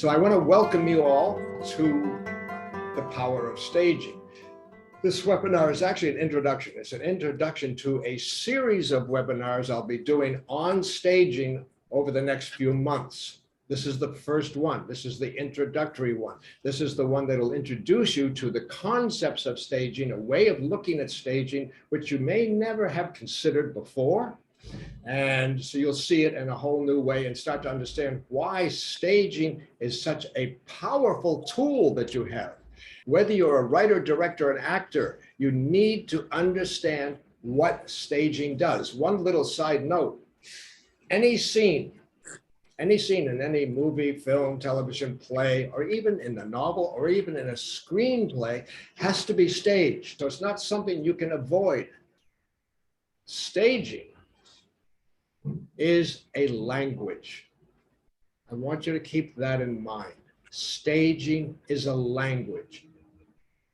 So I want to welcome you all to the power of staging. This webinar is actually an introduction. It's an introduction to a series of webinars I'll be doing on staging over the next few months. This is the first one. This is the introductory one. This is the one that will introduce you to the concepts of staging, a way of looking at staging, which you may never have considered before. And so you'll see it in a whole new way and start to understand why staging is such a powerful tool that you have. Whether you're a writer, director, an actor, you need to understand what staging does. One little side note, any scene in any movie, film, television, play, or even in a novel, or even in a screenplay has to be staged. So it's not something you can avoid. Staging is a language. I want you to keep that in mind. Staging is a language.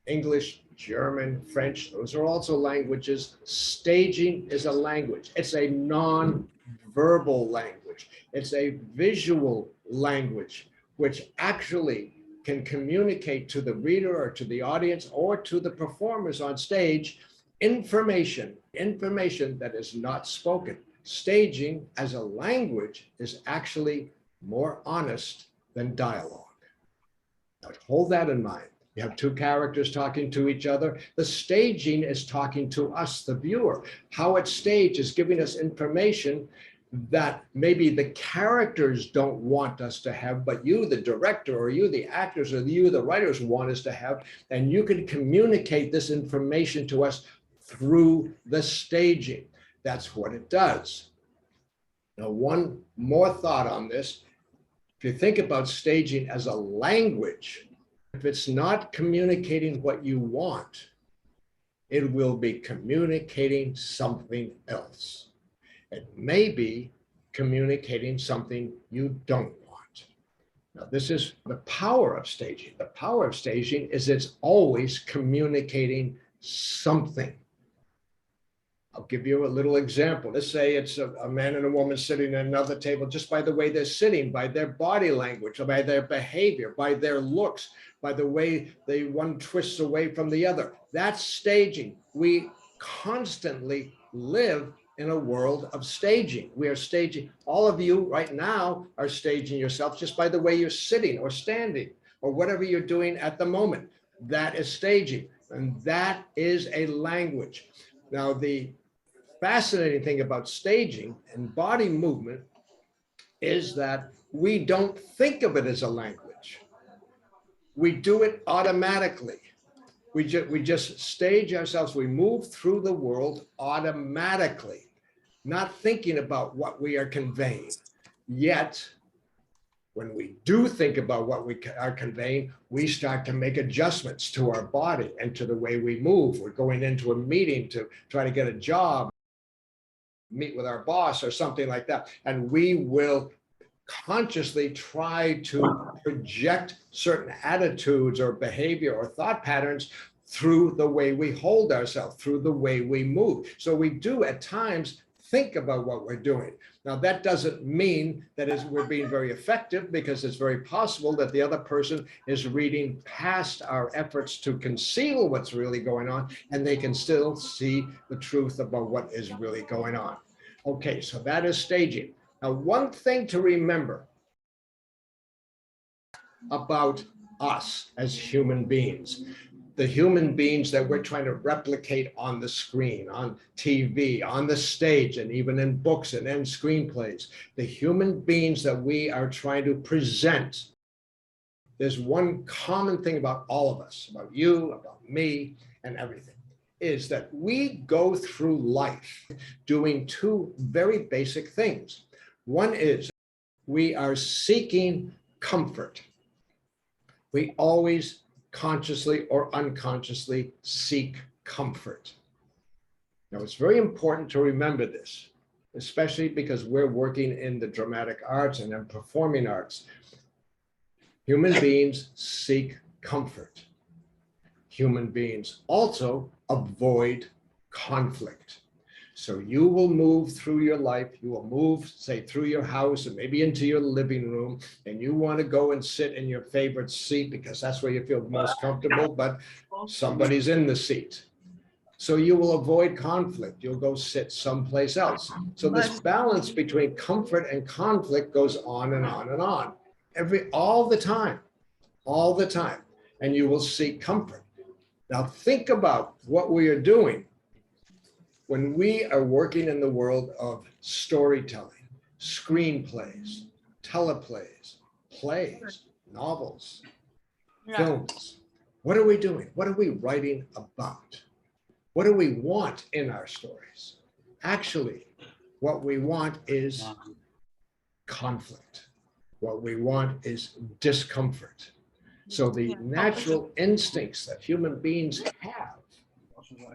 English, German, French, those are also languages. Staging is a language. It's a non-verbal language. It's a visual language, which actually can communicate to the reader or to the audience or to the performers on stage information that is not spoken. Staging as a language is actually more honest than dialogue. Now, hold that in mind. You have two characters talking to each other. The staging is talking to us, the viewer. How it's staged is giving us information that maybe the characters don't want us to have, but you, the director, or you, the actors, or you, the writers, want us to have, and you can communicate this information to us through the staging. That's what it does. Now, one more thought on this. If you think about staging as a language, if it's not communicating what you want, it will be communicating something else. It may be communicating something you don't want. Now, this is the power of staging. The power of staging is it's always communicating something. I'll give you a little example. Let's say it's a man and a woman sitting at another table, just by the way they're sitting, by their body language, by their behavior, by their looks, by the way one twists away from the other. That's staging. We constantly live in a world of staging. We are staging. All of you right now are staging yourself just by the way you're sitting or standing or whatever you're doing at the moment. That is staging, and that is a language. Now, the fascinating thing about staging and body movement is that we don't think of it as a language. We do it automatically. We just stage ourselves. We move through the world automatically, not thinking about what we are conveying. Yet, when we do think about what we are conveying, we start to make adjustments to our body and to the way we move. We're going into a meeting to try to get a job, meet with our boss or something like that. And we will consciously try to project certain attitudes or behavior or thought patterns through the way we hold ourselves, through the way we move. So we do at times think about what we're doing. Now, that doesn't mean that we're being very effective, because it's very possible that the other person is reading past our efforts to conceal what's really going on, and they can still see the truth about what is really going on. Okay, so that is staging. Now, one thing to remember about us as human beings, the human beings that we're trying to replicate on the screen, on TV, on the stage, and even in books and in screenplays, the human beings that we are trying to present, there's one common thing about all of us, about you, about me, and everything, is that we go through life doing two very basic things. One is we are seeking comfort. We always consciously or unconsciously seek comfort. Now, it's very important to remember this, especially because we're working in the dramatic arts and in performing arts. Human beings seek comfort. Human beings also avoid conflict. So you will move through your life, you will move, say, through your house and maybe into your living room, and you want to go and sit in your favorite seat because that's where you feel most comfortable, but somebody's in the seat. So you will avoid conflict. You'll go sit someplace else. So this balance between comfort and conflict goes on and on and on, all the time, all the time. And you will seek comfort. Now think about what we are doing when we are working in the world of storytelling, screenplays, teleplays, plays, novels, films. What are we doing? What are we writing about? What do we want in our stories? Actually, what we want is conflict. What we want is discomfort. So the natural instincts that human beings have,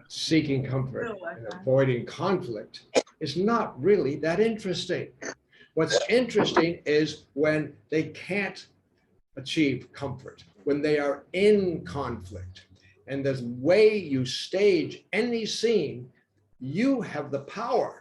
seeking comfort and avoiding conflict, is not really that interesting. What's interesting is when they can't achieve comfort, when they are in conflict. And the way you stage any scene, you have the power.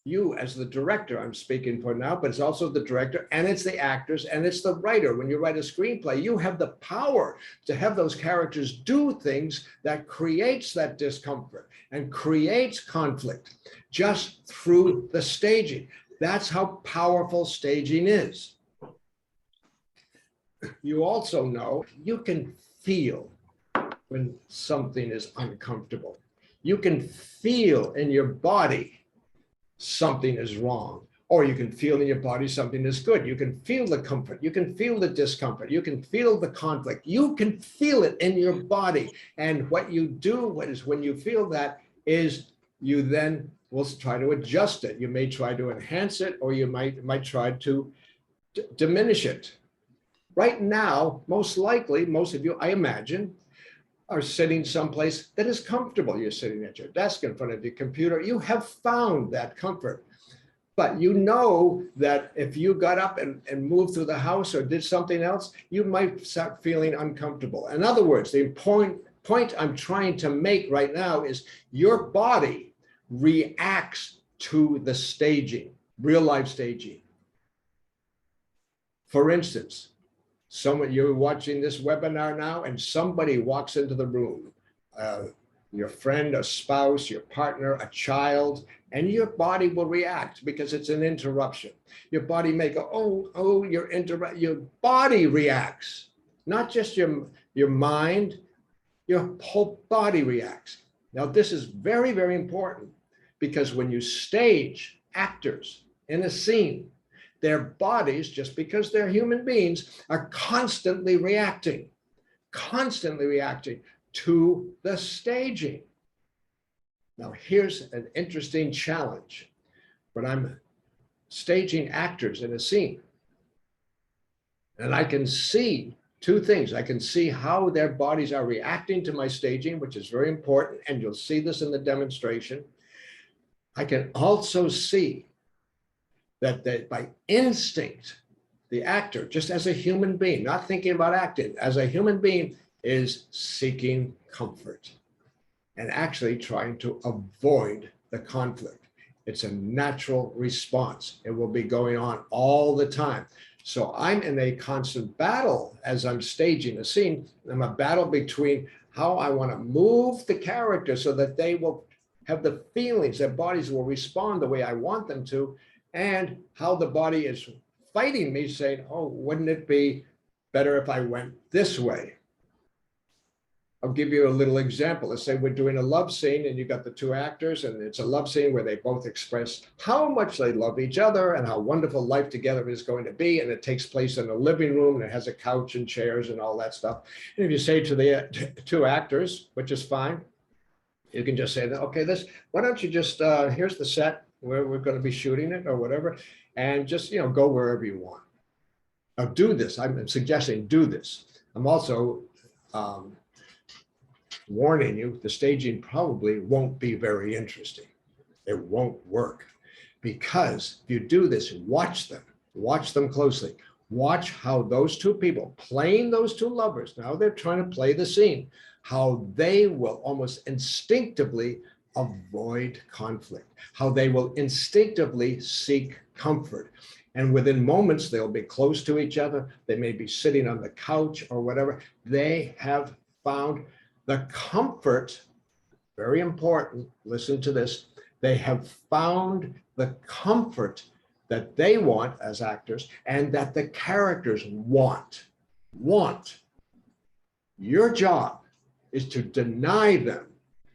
You as the director, I'm speaking for now, but it's also the director and it's the actors and it's the writer. When you write a screenplay, you have the power to have those characters do things that creates that discomfort and creates conflict just through the staging. That's how powerful staging is. You also know you can feel when something is uncomfortable. You can feel in your body something is wrong, or you can feel in your body something is good. You can feel the comfort, you can feel the discomfort, you can feel the conflict, you can feel it in your body. And what you do is when you feel that is you then will try to adjust it. You may try to enhance it, or you might try to diminish it. Right now, most likely, most of you, I imagine, are sitting someplace that is comfortable. You're sitting at your desk in front of your computer. You have found that comfort. But you know that if you got up and moved through the house or did something else, you might start feeling uncomfortable. In other words, the point I'm trying to make right now is your body reacts to the staging, real life staging. For instance, you're watching this webinar now and somebody walks into the room, your friend, a spouse, your partner, a child, and your body will react because it's an interruption. Your body may go, oh, your body reacts, not just your mind, your whole body reacts. Now, this is very, very important because when you stage actors in a scene, their bodies, just because they're human beings, are constantly reacting to the staging. Now, here's an interesting challenge. When I'm staging actors in a scene, and I can see two things. I can see how their bodies are reacting to my staging, which is very important, and you'll see this in the demonstration. I can also see that by instinct, the actor, just as a human being, not thinking about acting, as a human being, is seeking comfort and actually trying to avoid the conflict. It's a natural response. It will be going on all the time. So I'm in a constant battle as I'm staging a scene. I'm a battle between how I want to move the character so that they will have the feelings, their bodies will respond the way I want them to, and how the body is fighting me, saying, oh, wouldn't it be better if I went this way? I'll give you a little example. Let's say we're doing a love scene and you got the two actors and it's a love scene where they both express how much they love each other and how wonderful life together is going to be. And it takes place in a living room and it has a couch and chairs and all that stuff. And if you say to the two actors, which is fine, you can just say, okay, why don't you just, here's the set where we're going to be shooting it or whatever, and just, go wherever you want. Now do this. I'm suggesting do this. I'm also warning you, the staging probably won't be very interesting. It won't work because if you do this, watch them closely. Watch how those two people playing those two lovers, now they're trying to play the scene, how they will almost instinctively avoid conflict, how they will instinctively seek comfort. And within moments, they'll be close to each other. They may be sitting on the couch or whatever. They have found the comfort, very important, listen to this, they have found the comfort that they want as actors and that the characters want. Your job is to deny them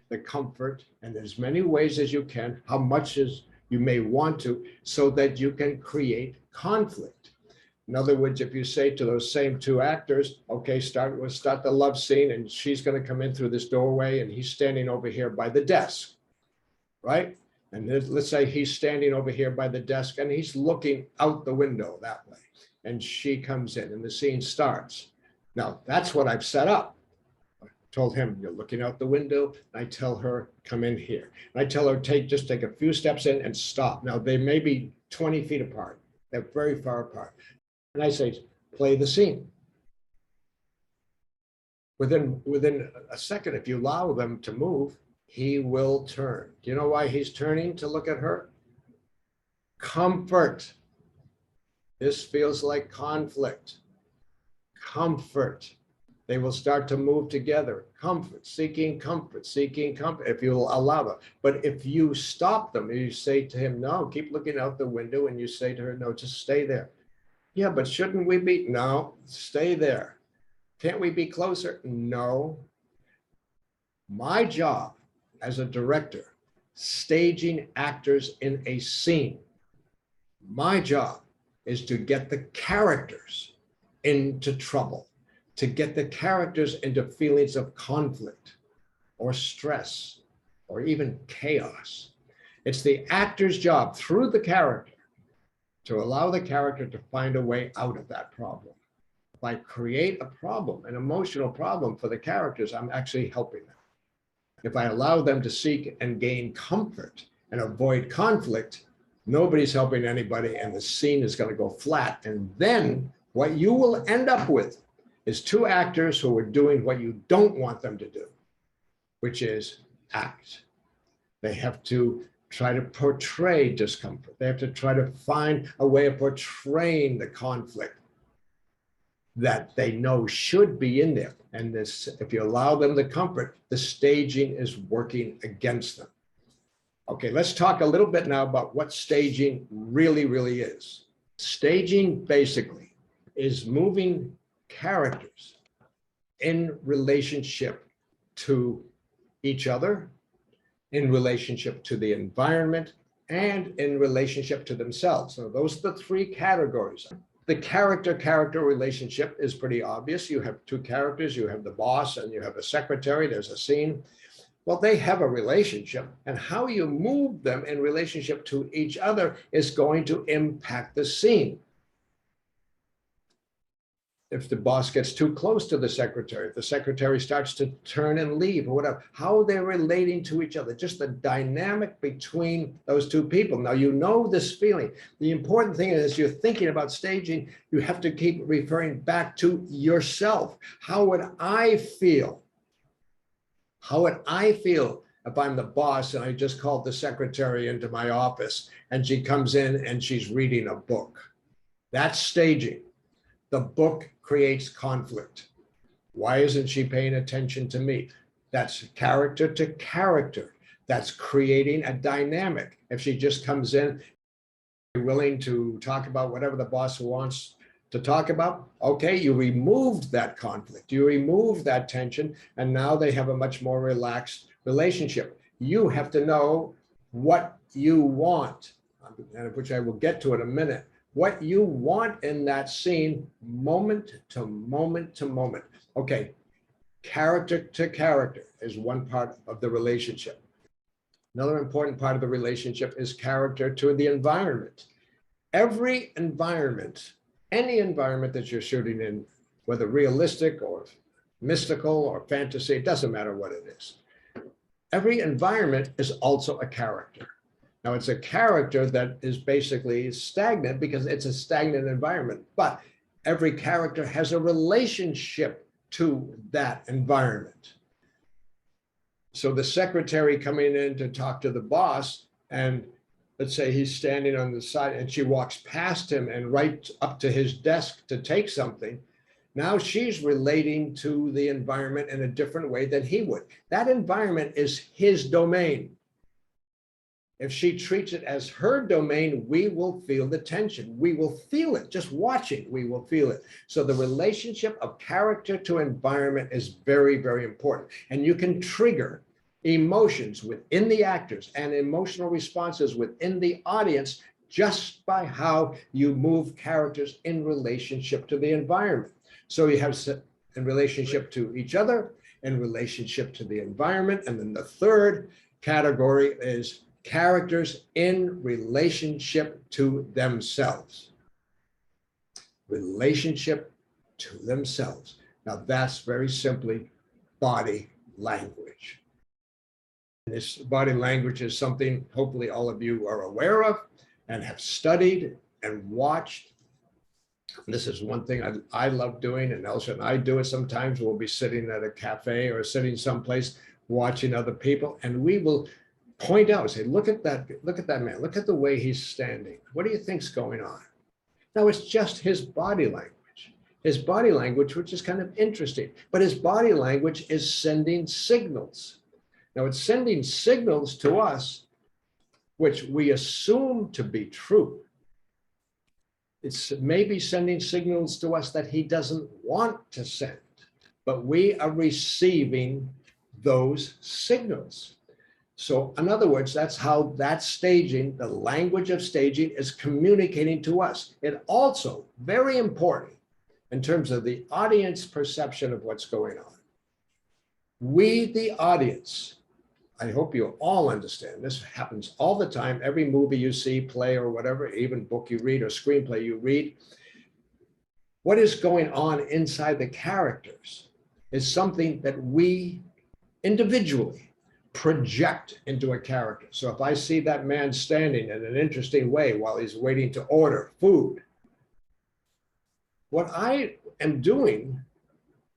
the comfort, and as many ways as you can, how much as you may want to, so that you can create conflict. In other words, if you say to those same two actors, okay, we'll start the love scene, and she's going to come in through this doorway, and he's standing over here by the desk, right? And let's say he's standing over here by the desk, and he's looking out the window that way, and she comes in, and the scene starts. Now, that's what I've set up. Told him, you're looking out the window. I tell her, come in here. And I tell her, just take a few steps in and stop. Now, they may be 20 feet apart. They're very far apart. And I say, play the scene. Within a second, if you allow them to move, he will turn. Do you know why he's turning to look at her? Comfort. This feels like conflict. Comfort. They will start to move together. Comfort, seeking comfort, if you'll allow them. But if you stop them, you say to him, no, keep looking out the window, and you say to her, no, just stay there. Yeah, but shouldn't we be? No, stay there. Can't we be closer? No. My job as a director, staging actors in a scene, my job is to get the characters into trouble, to get the characters into feelings of conflict or stress or even chaos. It's the actor's job through the character to allow the character to find a way out of that problem. If I create a problem, an emotional problem for the characters, I'm actually helping them. If I allow them to seek and gain comfort and avoid conflict, nobody's helping anybody, and the scene is going to go flat. And then what you will end up with is two actors who are doing what you don't want them to do, which is act. They have to try to portray discomfort. They have to try to find a way of portraying the conflict that they know should be in there. And this, if you allow them the comfort, the staging is working against them. Okay, let's talk a little bit now about what staging really is. Staging basically is moving characters in relationship to each other, in relationship to the environment, and in relationship to themselves. So those are the three categories. The character relationship is pretty obvious. You have two characters, you have the boss and you have a secretary, there's a scene. Well, they have a relationship, and how you move them in relationship to each other is going to impact the scene. If the boss gets too close to the secretary, if the secretary starts to turn and leave or whatever, how they're relating to each other, just the dynamic between those two people. Now, you know this feeling. The important thing is you're thinking about staging, you have to keep referring back to yourself. How would I feel? How would I feel if I'm the boss and I just called the secretary into my office and she comes in and she's reading a book? That's staging. The book creates conflict. Why isn't she paying attention to me? That's character to character. That's creating a dynamic. If she just comes in, willing to talk about whatever the boss wants to talk about, okay, you removed that conflict, you removed that tension, and now they have a much more relaxed relationship. You have to know what you want, and which I will get to in a minute. What you want in that scene, moment to moment to moment. Okay, character to character is one part of the relationship. Another important part of the relationship is character to the environment. Every environment, any environment that you're shooting in, whether realistic or mystical or fantasy, it doesn't matter what it is. Every environment is also a character. Now, it's a character that is basically stagnant because it's a stagnant environment, but every character has a relationship to that environment. So the secretary coming in to talk to the boss, and let's say he's standing on the side and she walks past him and right up to his desk to take something. Now she's relating to the environment in a different way than he would. That environment is his domain. If she treats it as her domain, we will feel the tension. We will feel it. Just watching, we will feel it. So the relationship of character to environment is very, very important. And you can trigger emotions within the actors and emotional responses within the audience just by how you move characters in relationship to the environment. So you have in relationship to each other, in relationship to the environment. And then the third category is characters in relationship to themselves. Relationship to themselves. Now that's very simply body language. This body language is something hopefully all of you are aware of and have studied and watched. This is one thing I love doing, and Elsa and I do it sometimes. We'll be sitting at a cafe or sitting someplace watching other people, and we will point out, say, look at that man, look at the way he's standing. What do you think's going on? Now it's just his body language, which is kind of interesting, but his body language is sending signals. Now it's sending signals to us, which we assume to be true. It's maybe sending signals to us that he doesn't want to send, but we are receiving those signals. So in other words, that's how that staging, the language of staging, is communicating to us. It also, very important in terms of the audience perception of what's going on. We, the audience, I hope you all understand, this happens all the time, every movie you see, play or whatever, even book you read or screenplay you read, what is going on inside the characters is something that we individually project into a character. So if I see that man standing in an interesting way while he's waiting to order food, what I am doing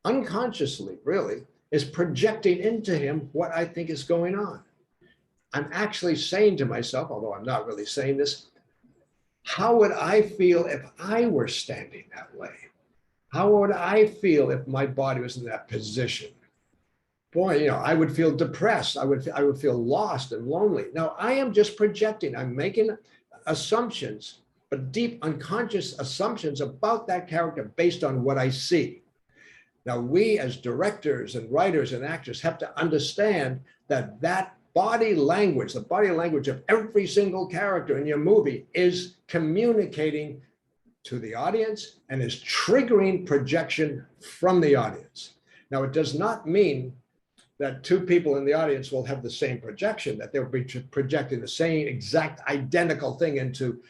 unconsciously, really, is projecting into him what I think is going on. I'm actually saying to myself, although I'm not really saying this, how would I feel if I were standing that way? How would I feel if my body was in that position? Boy, I would feel depressed. I would feel lost and lonely. Now, I am just projecting. I'm making assumptions, but deep unconscious assumptions about that character based on what I see. Now, we as directors and writers and actors have to understand that that body language, the body language of every single character in your movie, is communicating to the audience and is triggering projection from the audience. Now, it does not mean that two people in the audience will have the same projection, that they'll be projecting the same exact identical thing into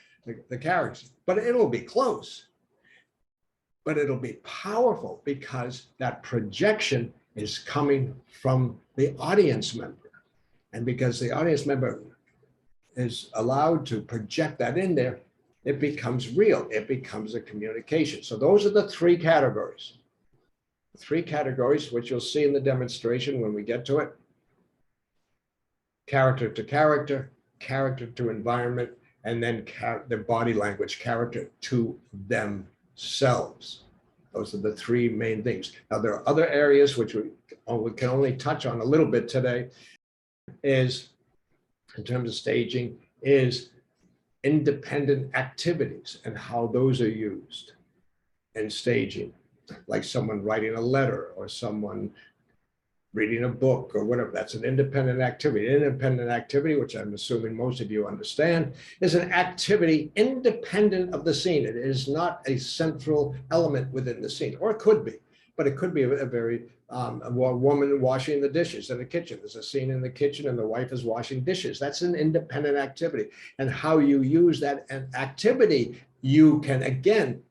the characters, but it'll be close. But it'll be powerful because that projection is coming from the audience member. And because the audience member is allowed to project that in there, it becomes real. It becomes a communication. So those are the three categories. Three categories, which you'll see in the demonstration when we get to it. Character to character, character to environment, and then the body language, character to themselves. Those are the three main things. Now, there are other areas which we can only touch on a little bit today, is, in terms of staging, is independent activities and how those are used in staging. Like someone writing a letter or someone reading a book or whatever. That's an independent activity. Independent activity, which I'm assuming most of you understand, is an activity independent of the scene. It is not a central element within the scene, or it could be, but it could be a very, a woman washing the dishes in the kitchen. There's a scene in the kitchen and the wife is washing dishes. That's an independent activity. And how you use that activity, you can, again,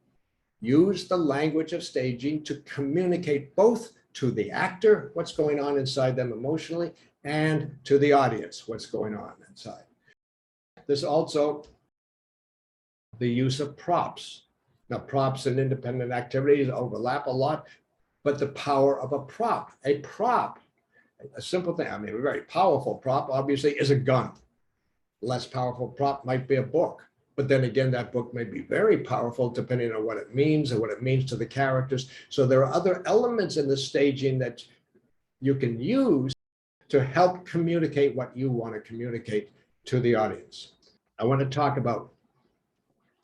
use the language of staging to communicate both to the actor what's going on inside them emotionally and to the audience what's going on inside. There's also the use of props. Now, props and independent activities overlap a lot, but the power of a prop A simple thing, I mean, a very powerful prop obviously is a gun. Less powerful prop might be a book. But then again, that book may be very powerful depending on what it means and what it means to the characters. So there are other elements in the staging that you can use to help communicate what you want to communicate to the audience. I want to talk about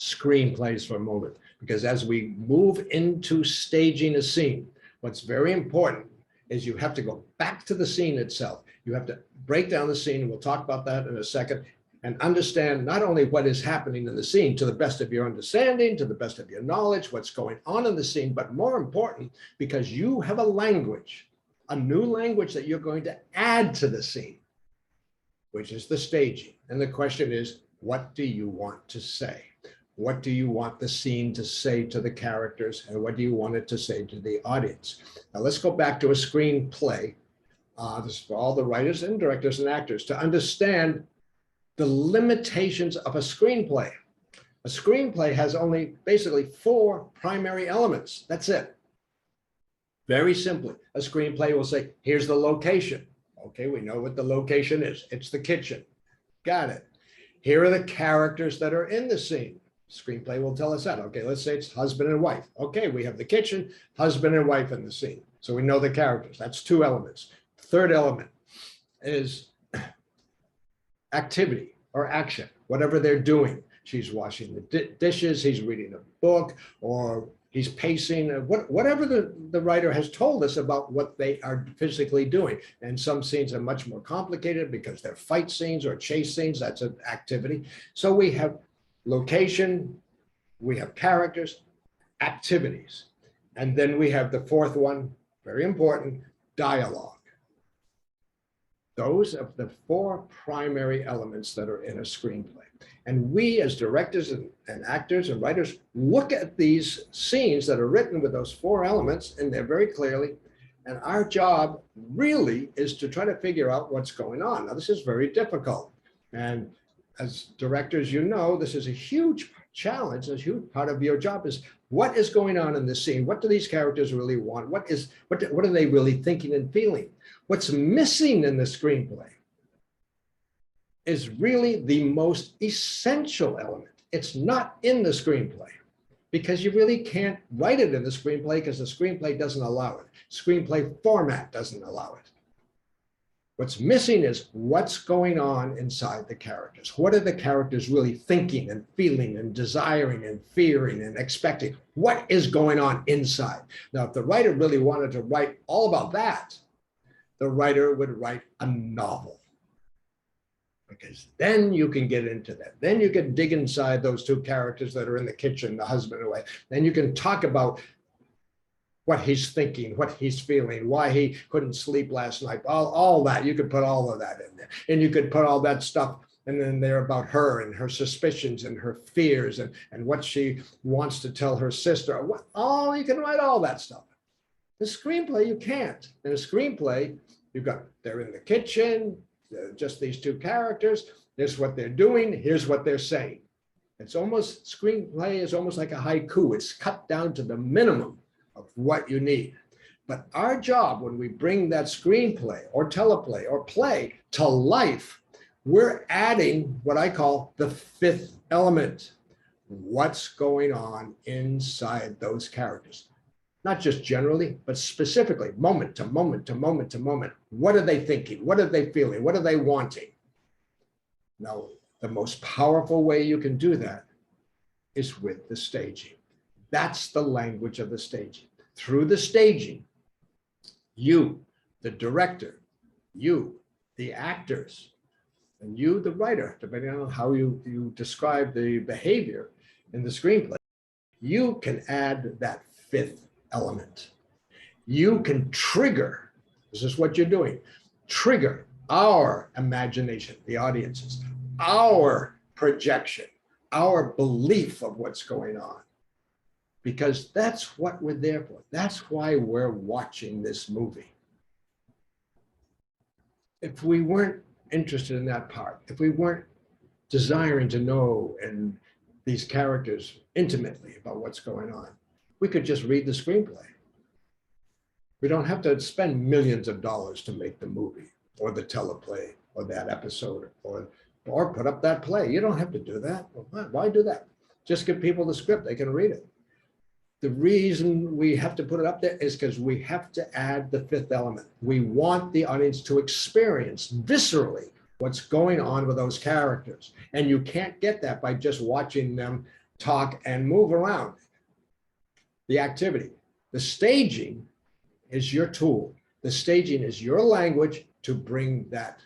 screenplays for a moment, because as we move into staging a scene, what's very important is you have to go back to the scene itself. You have to break down the scene, and we'll talk about that in a second, and understand not only what is happening in the scene to the best of your understanding, to the best of your knowledge, what's going on in the scene, but more important, because you have a language, a new language that you're going to add to the scene, which is the staging. And the question is, what do you want to say? What do you want the scene to say to the characters, and what do you want it to say to the audience? Now let's go back to a screenplay. This is for all the writers and directors and actors to understand the limitations of a screenplay. A screenplay has only basically 4 primary elements. That's it. Very simply, a screenplay will say, here's the location. Okay, we know what the location is. It's the kitchen. Got it. Here are the characters that are in the scene. Screenplay will tell us that. Okay, let's say it's husband and wife. Okay, we have the kitchen, husband and wife in the scene. So we know the characters. That's 2 elements. Third element is activity or action, whatever they're doing. She's washing the dishes, he's reading a book, or he's pacing, whatever the writer has told us about what they are physically doing. And some scenes are much more complicated because they're fight scenes or chase scenes. That's an activity. So we have location, we have characters, activities. And then we have the 4th one, very important, dialogue. Those are the 4 primary elements that are in a screenplay. And we as directors and actors and writers look at these scenes that are written with those 4 elements, and they're very clearly, and our job really is to try to figure out what's going on. Now, this is very difficult. And as directors, you know, this is a huge challenge. A huge part of your job is what is going on in the scene? What do these characters really want? What are they really thinking and feeling? What's missing in the screenplay is really the most essential element. It's not in the screenplay because you really can't write it in the screenplay because the screenplay doesn't allow it. Screenplay format doesn't allow it. What's missing is what's going on inside the characters. What are the characters really thinking and feeling and desiring and fearing and expecting? What is going on inside? Now, if the writer really wanted to write all about that, the writer would write a novel. Because then you can get into that. Then you can dig inside those 2 characters that are in the kitchen, the husband and wife. Then you can talk about what he's thinking, what he's feeling, why he couldn't sleep last night, all that. You could put all of that in there. And you could put all that stuff and then there about her and her suspicions and her fears and what she wants to tell her sister. You can write all that stuff. The screenplay, you can't. In a screenplay, they're in the kitchen, just these 2 characters. Here's what they're doing. Here's what they're saying. Screenplay is almost like a haiku. It's cut down to the minimum of what you need. But our job when we bring that screenplay or teleplay or play to life, we're adding what I call the 5th element. What's going on inside those characters? Not just generally, but specifically, moment to moment to moment to moment. What are they thinking? What are they feeling? What are they wanting? Now, the most powerful way you can do that is with the staging. That's the language of the staging. Through the staging, you, the director, you, the actors, and you, the writer, depending on how you describe the behavior in the screenplay, you can add that 5th element. You can trigger, this is what you're doing, trigger our imagination, the audience's, our projection, our belief of what's going on. Because that's what we're there for. That's why we're watching this movie. If we weren't interested in that part, if we weren't desiring to know and these characters intimately about what's going on, we could just read the screenplay. We don't have to spend millions of dollars to make the movie or the teleplay or that episode or put up that play. You don't have to do that. Why do that? Just give people the script. They can read it. The reason we have to put it up there is because we have to add the fifth element. We want the audience to experience viscerally what's going on with those characters. And you can't get that by just watching them talk and move around. The activity, the staging is your tool. The staging is your language to bring that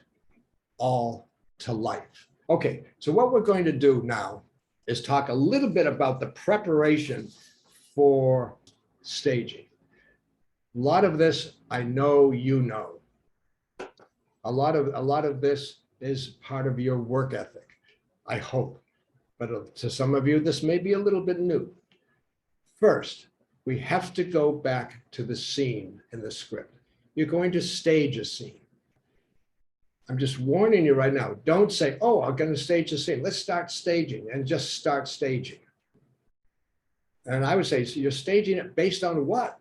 all to life. Okay, so what we're going to do now is talk a little bit about the preparation for staging. A lot of this, I know you know. A lot of this is part of your work ethic, I hope. But to some of you, this may be a little bit new. First, we have to go back to the scene in the script. You're going to stage a scene. I'm just warning you right now. Don't say, oh, I'm going to stage a scene. Let's start staging, and just start staging. And I would say, so you're staging it based on what?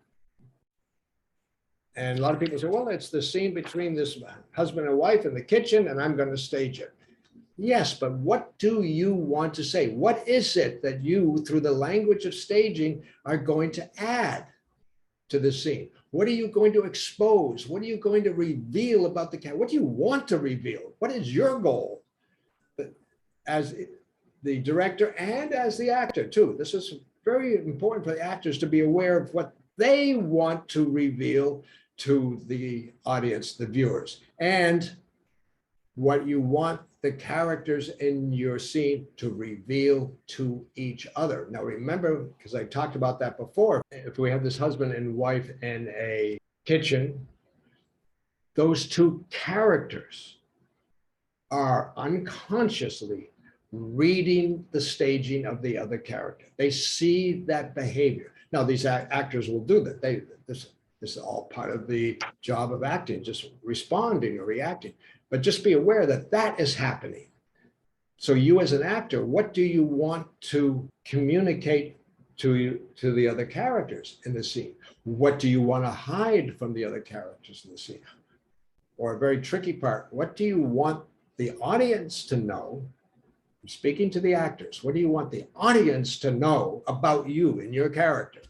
And a lot of people say, well, it's the scene between this husband and wife in the kitchen, and I'm going to stage it. Yes, but what do you want to say? What is it that you, through the language of staging, are going to add to the scene? What are you going to expose? What are you going to reveal about the character? What do you want to reveal? What is your goal? As the director and as the actor, too. This is very important for the actors to be aware of what they want to reveal to the audience, the viewers, and what you want the characters in your scene to reveal to each other. Now, remember, because I talked about that before, if we have this husband and wife in a kitchen, those two characters are unconsciously reading the staging of the other character. They see that behavior. Now, these actors will do that. This is all part of the job of acting, just responding or reacting. But just be aware that that is happening. So you as an actor, what do you want to communicate to the other characters in the scene? What do you want to hide from the other characters in the scene? Or a very tricky part, what do you want the audience to know? I'm speaking to the actors. What do you want the audience to know about you and your character,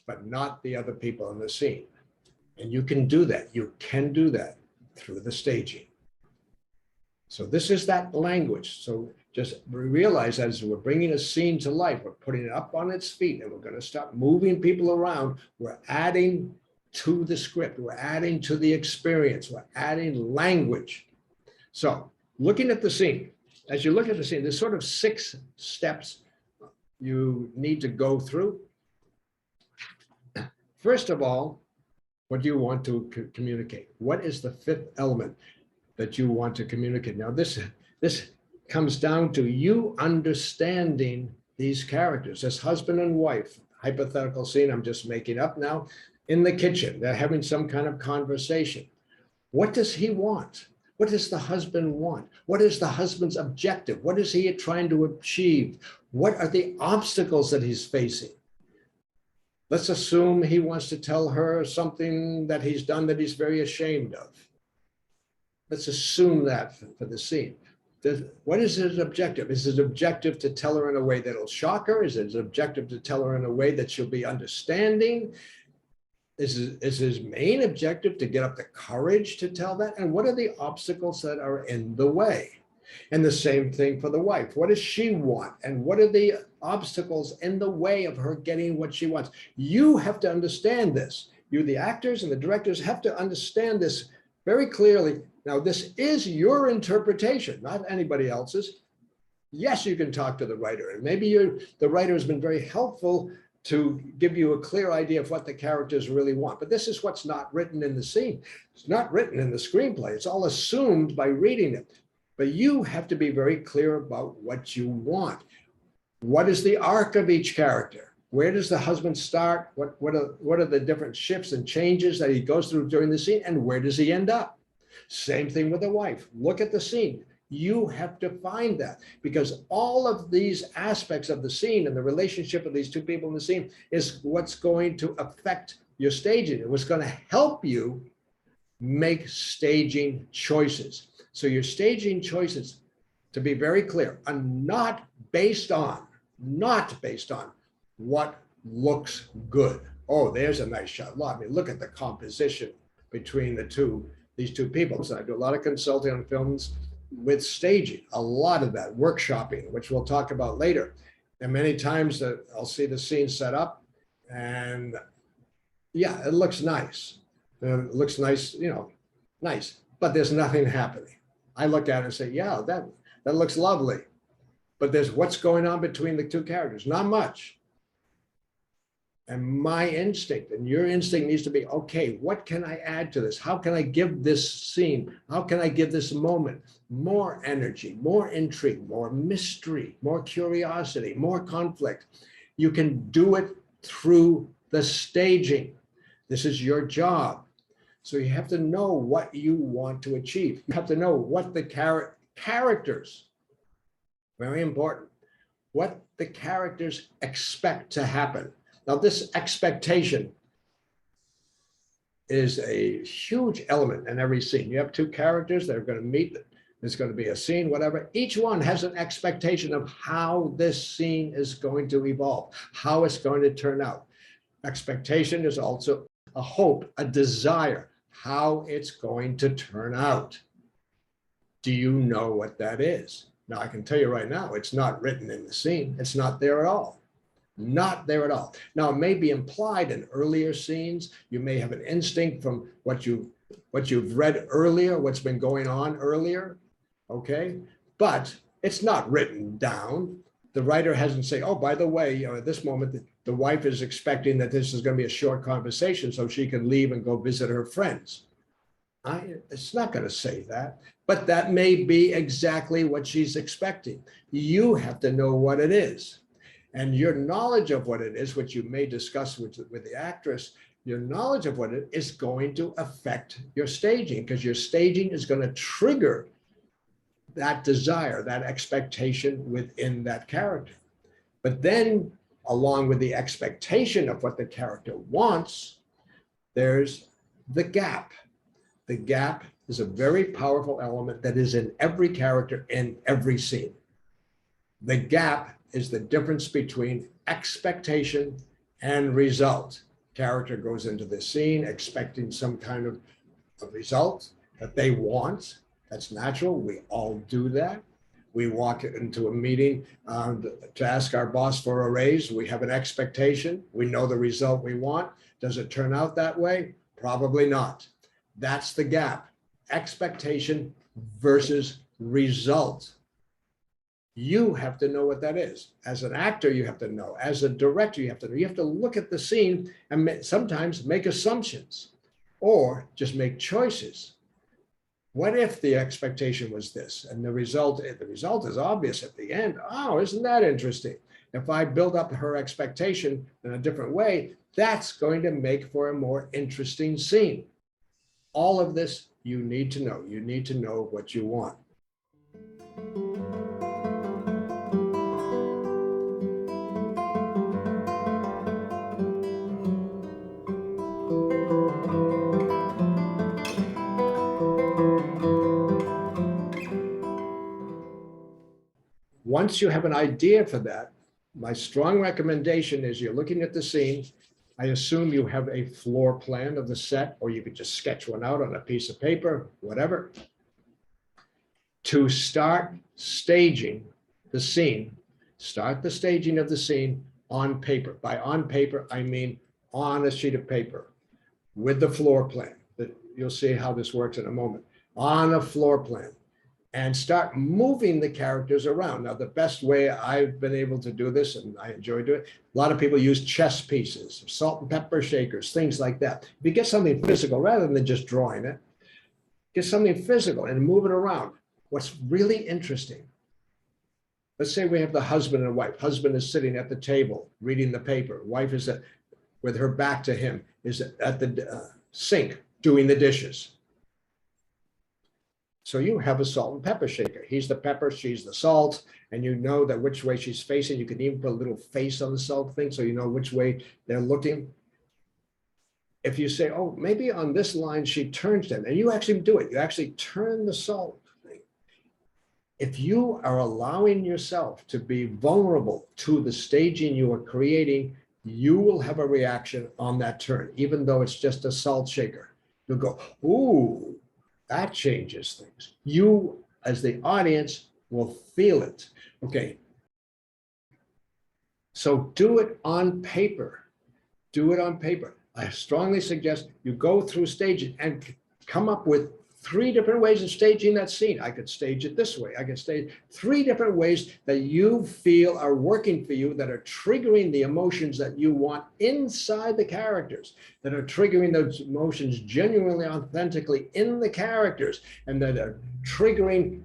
but not the other people in the scene? And you can do that. You can do that through the staging. So this is that language. So just realize as we're bringing a scene to life, we're putting it up on its feet, and we're going to start moving people around. We're adding to the script. We're adding to the experience. We're adding language. So looking at the scene, as you look at the scene, there's sort of 6 steps you need to go through. First of all, what do you want to communicate? What is the 5th element that you want to communicate? Now, this comes down to you understanding these characters, this husband and wife, hypothetical scene I'm just making up now, in the kitchen. They're having some kind of conversation. What does he want? What does the husband want? What is the husband's objective? What is he trying to achieve? What are the obstacles that he's facing? Let's assume he wants to tell her something that he's done that he's very ashamed of. Let's assume that for the scene. What is his objective? Is his objective to tell her in a way that'll shock her? Is his objective to tell her in a way that she'll be understanding? Is his main objective to get up the courage to tell that? And what are the obstacles that are in the way? And the same thing for the wife. What does she want? And what are the obstacles in the way of her getting what she wants? You have to understand this. You, the actors and the directors, have to understand this very clearly. Now, this is your interpretation, not anybody else's. Yes, you can talk to the writer, and maybe the writer has been very helpful to give you a clear idea of what the characters really want. But this is what's not written in the scene. It's not written in the screenplay. It's all assumed by reading it. But you have to be very clear about what you want. What is the arc of each character? Where does the husband start? What are the different shifts and changes that he goes through during the scene? And where does he end up? Same thing with the wife. Look at the scene. You have to find that, because all of these aspects of the scene and the relationship of these two people in the scene is what's going to affect your staging. It was going to help you make staging choices. So your staging choices, to be very clear, are not based on what looks good. Oh, there's a nice shot. I mean, look at the composition between these two people. So I do a lot of consulting on films with staging, a lot of that workshopping, which we'll talk about later. And many times that I'll see the scene set up and yeah, it looks nice. It looks nice, nice, but there's nothing happening. I look at it and say, yeah, that looks lovely. But there's what's going on between the two characters, not much. And my instinct and your instinct needs to be, okay, what can I add to this? How can I give this scene? How can I give this moment more energy, more intrigue, more mystery, more curiosity, more conflict? You can do it through the staging. This is your job. So you have to know what you want to achieve. You have to know what the characters, very important, what the characters expect to happen. Now, this expectation is a huge element in every scene. You have two characters that are going to meet. There's going to be a scene, whatever. Each one has an expectation of how this scene is going to evolve, how it's going to turn out. Expectation is also a hope, a desire, how it's going to turn out. Do you know what that is? Now, I can tell you right now, it's not written in the scene. It's not there at all. Not there at all. Now, it may be implied in earlier scenes. You may have an instinct from what you've read earlier, what's been going on earlier, okay? But it's not written down. The writer hasn't said, oh, by the way, at this moment, the wife is expecting that this is going to be a short conversation so she can leave and go visit her friends. It's not going to say that, but that may be exactly what she's expecting. You have to know what it is. And your knowledge of what it is, which you may discuss with the actress, your knowledge of what it is going to affect your staging, because your staging is going to trigger that desire, that expectation within that character. But then, along with the expectation of what the character wants, there's the gap. The gap is a very powerful element that is in every character in every scene. The gap is the difference between expectation and result. Character goes into the scene expecting some kind of a result that they want. That's natural. We all do that. We walk into a meeting to ask our boss for a raise. We have an expectation. We know the result we want. Does it turn out that way? Probably not. That's the gap. Expectation versus result. You have to know what that is. As an actor, you have to know. As a director, you have to know. You have to look at the scene and sometimes make assumptions or just make choices. What if the expectation was this and the result is obvious at the end? Oh, isn't that interesting? If I build up her expectation in a different way, that's going to make for a more interesting scene. All of this you need to know. You need to know what you want. Once you have an idea for that, my strong recommendation is you're looking at the scene. I assume you have a floor plan of the set, or you could just sketch one out on a piece of paper, whatever. To start staging the scene, start the staging of the scene on paper. By on paper, I mean on a sheet of paper with the floor plan. You'll see how this works in a moment. On a floor plan. And start moving the characters around. Now, the best way I've been able to do this, and I enjoy doing it, a lot of people use chess pieces, salt and pepper shakers, things like that. If you get something physical, rather than just drawing it, get something physical and move it around. What's really interesting, let's say we have the husband and wife. Husband is sitting at the table reading the paper. Wife is with her back to him, is at the sink doing the dishes. So you have a salt and pepper shaker. He's the pepper, she's the salt, and you know that which way she's facing. You can even put a little face on the salt thing so you know which way they're looking. if you say, oh, maybe on this line she turns them, and you actually do it, you actually turn the salt thing. If you are allowing yourself to be vulnerable to the staging you are creating, you will have a reaction on that turn, even though it's just a salt shaker. You'll go, ooh, that changes things. You, as the audience, will feel it. Okay. So do it on paper. Do it on paper. I strongly suggest you go through staging and come up with 3 different ways of staging that scene. I could stage it this way. I could stage 3 different ways that you feel are working for you, that are triggering the emotions that you want inside the characters, that are triggering those emotions genuinely, authentically in the characters, and that are triggering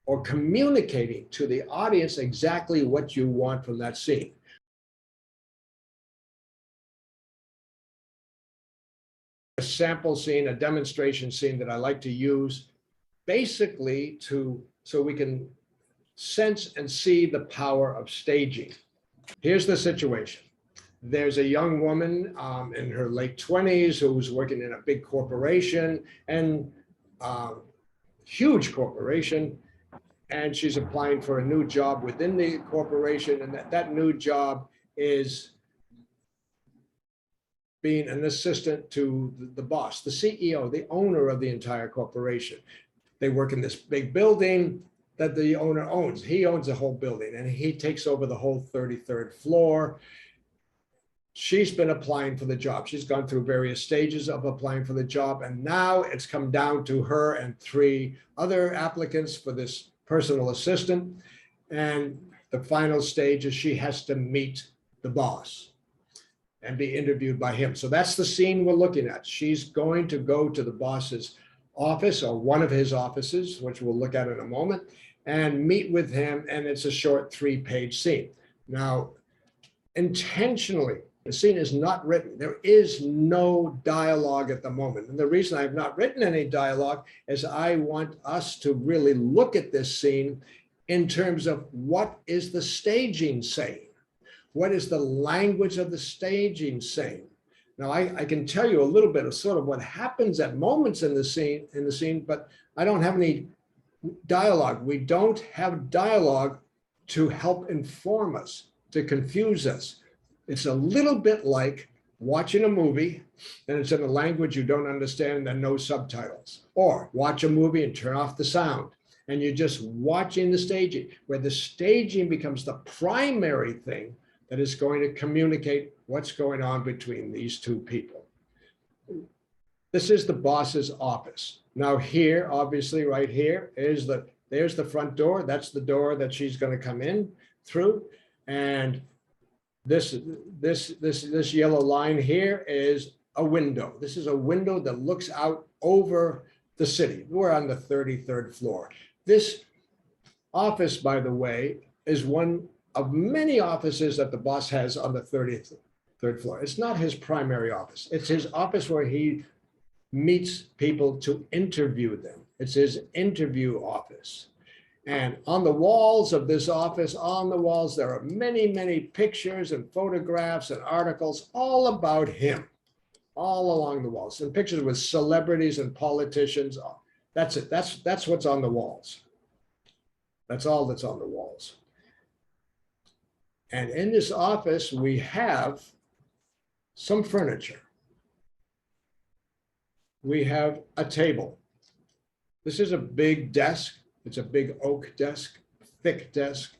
or communicating to the audience exactly what you want from that scene. A sample scene, a demonstration scene that I like to use basically so we can sense and see the power of staging. Here's the situation. There's a young woman in her late 20s who's working in a big corporation, and huge corporation, and she's applying for a new job within the corporation, and that new job is being an assistant to the boss, the CEO, the owner of the entire corporation. They work in this big building that the owner owns. He owns the whole building, and he takes over the whole 33rd floor. She's been applying for the job. She's gone through various stages of applying for the job, and now it's come down to her and 3 other applicants for this personal assistant. And the final stage is she has to meet the boss and be interviewed by him. So that's the scene we're looking at. She's going to go to the boss's office, or one of his offices, which we'll look at in a moment, and meet with him. And it's a short 3-page scene. Now, intentionally, the scene is not written. There is no dialogue at the moment. And the reason I've not written any dialogue is I want us to really look at this scene in terms of what is the staging saying? What is the language of the staging saying? Now, I can tell you a little bit of sort of what happens at moments in the scene, but I don't have any dialogue. We don't have dialogue to help inform us, to confuse us. It's a little bit like watching a movie and it's in a language you don't understand and no subtitles, or watch a movie and turn off the sound and you're just watching the staging, where the staging becomes the primary thing that is going to communicate what's going on between these 2 people. This is the boss's office. Now here, obviously right here, there's the front door. That's the door that she's going to come in through. And this yellow line here is a window. This is a window that looks out over the city. We're on the 33rd floor. This office, by the way, is one of many offices that the boss has on the 33rd floor. It's not his primary office. It's his office where he meets people to interview them. It's his interview office. And on the walls of this office, on the walls, there are many, many pictures and photographs and articles all about him, all along the walls, and pictures with celebrities and politicians. That's it. That's what's on the walls. That's all that's on the walls. And in this office, we have some furniture. We have a table. This is a big desk. It's a big oak desk, thick desk,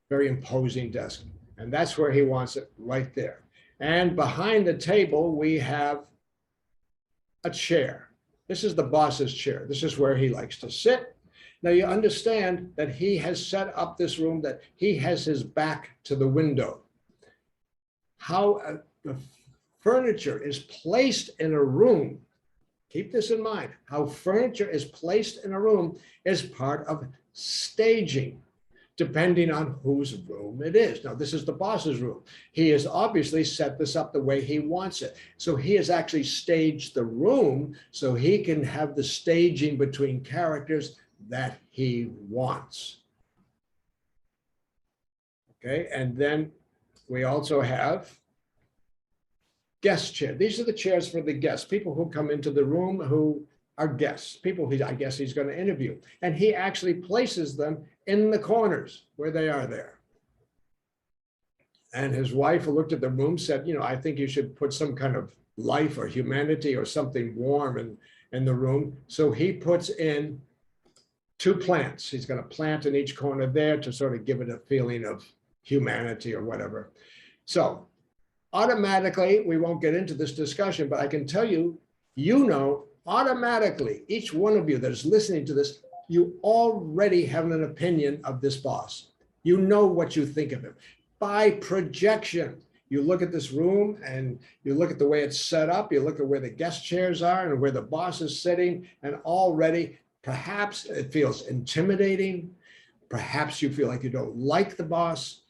very imposing desk. And that's where he wants it, right there. And behind the table, we have a chair. This is the boss's chair. This is where he likes to sit. Now you understand that he has set up this room, that he has his back to the window. How the furniture is placed in a room, keep this in mind, how furniture is placed in a room is part of staging, depending on whose room it is. Now, this is the boss's room. He has obviously set this up the way he wants it. So he has actually staged the room so he can have the staging between characters that he wants. Okay, and then we also have guest chair. These are the chairs for the guests, people who come into the room who are guests, people who I guess he's going to interview. And he actually places them in the corners where they are there. And his wife, who looked at the room, said, you know, I think you should put some kind of life or humanity or something warm in the room. So he puts in 2 plants. He's going to plant in each corner there to sort of give it a feeling of humanity or whatever. So automatically, we won't get into this discussion, but I can tell you, you know, automatically, each one of you that is listening to this, you already have an opinion of this boss. You know what you think of him. By projection, you look at this room and you look at the way it's set up, you look at where the guest chairs are and where the boss is sitting, and already perhaps it feels intimidating. Perhaps you feel like you don't like the boss,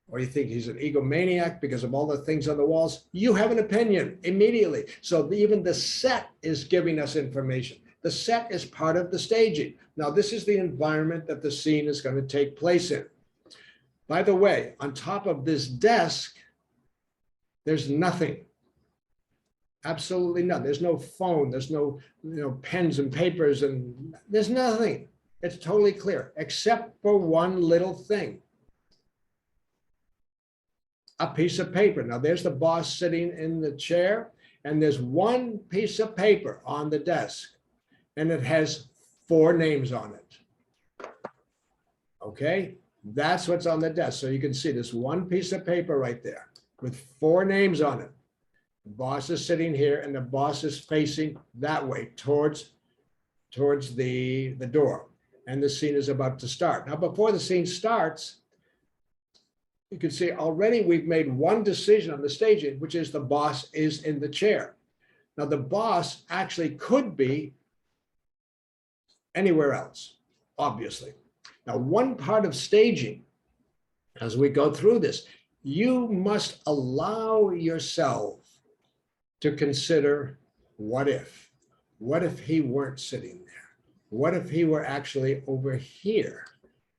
or you think he's an egomaniac because of all the things on the walls. You have an opinion immediately. So even the set is giving us information. The set is part of the staging. Now, this is the environment that the scene is going to take place in. By the way, on top of this desk, there's nothing. Absolutely nothing. There's no phone. There's no, pens and papers, and there's nothing. It's totally clear, except for one little thing. A piece of paper. Now, there's the boss sitting in the chair, and there's one piece of paper on the desk, and it has 4 names on it. Okay? That's what's on the desk. So you can see this one piece of paper right there with 4 names on it. The boss is sitting here, and the boss is facing that way towards the door. And the scene is about to start. Now, before the scene starts, you can see already we've made one decision on the staging, which is the boss is in the chair. Now, the boss actually could be anywhere else, obviously. Now, one part of staging, as we go through this, you must allow yourself to consider what if? What if he weren't sitting there? What if he were actually over here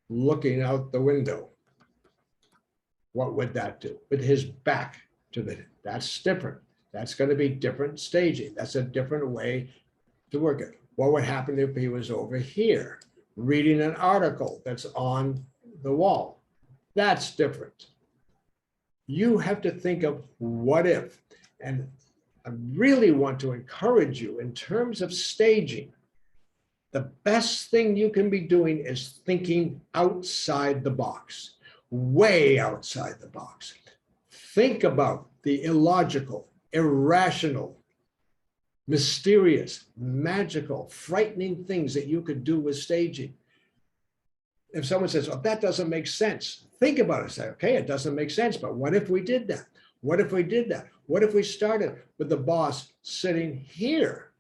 looking out the window? What would that do? With his back to that's different. That's going to be different staging. That's a different way to work it. What would happen if he was over here reading an article that's on the wall? That's different. You have to think of what if. And I really want to encourage you in terms of staging. The best thing you can be doing is thinking outside the box, way outside the box. Think about the illogical, irrational, mysterious, magical, frightening things that you could do with staging. If someone says, oh, that doesn't make sense, think about it. Say, okay, it doesn't make sense, but what if we did that? What if we did that? What if we started with the boss sitting here?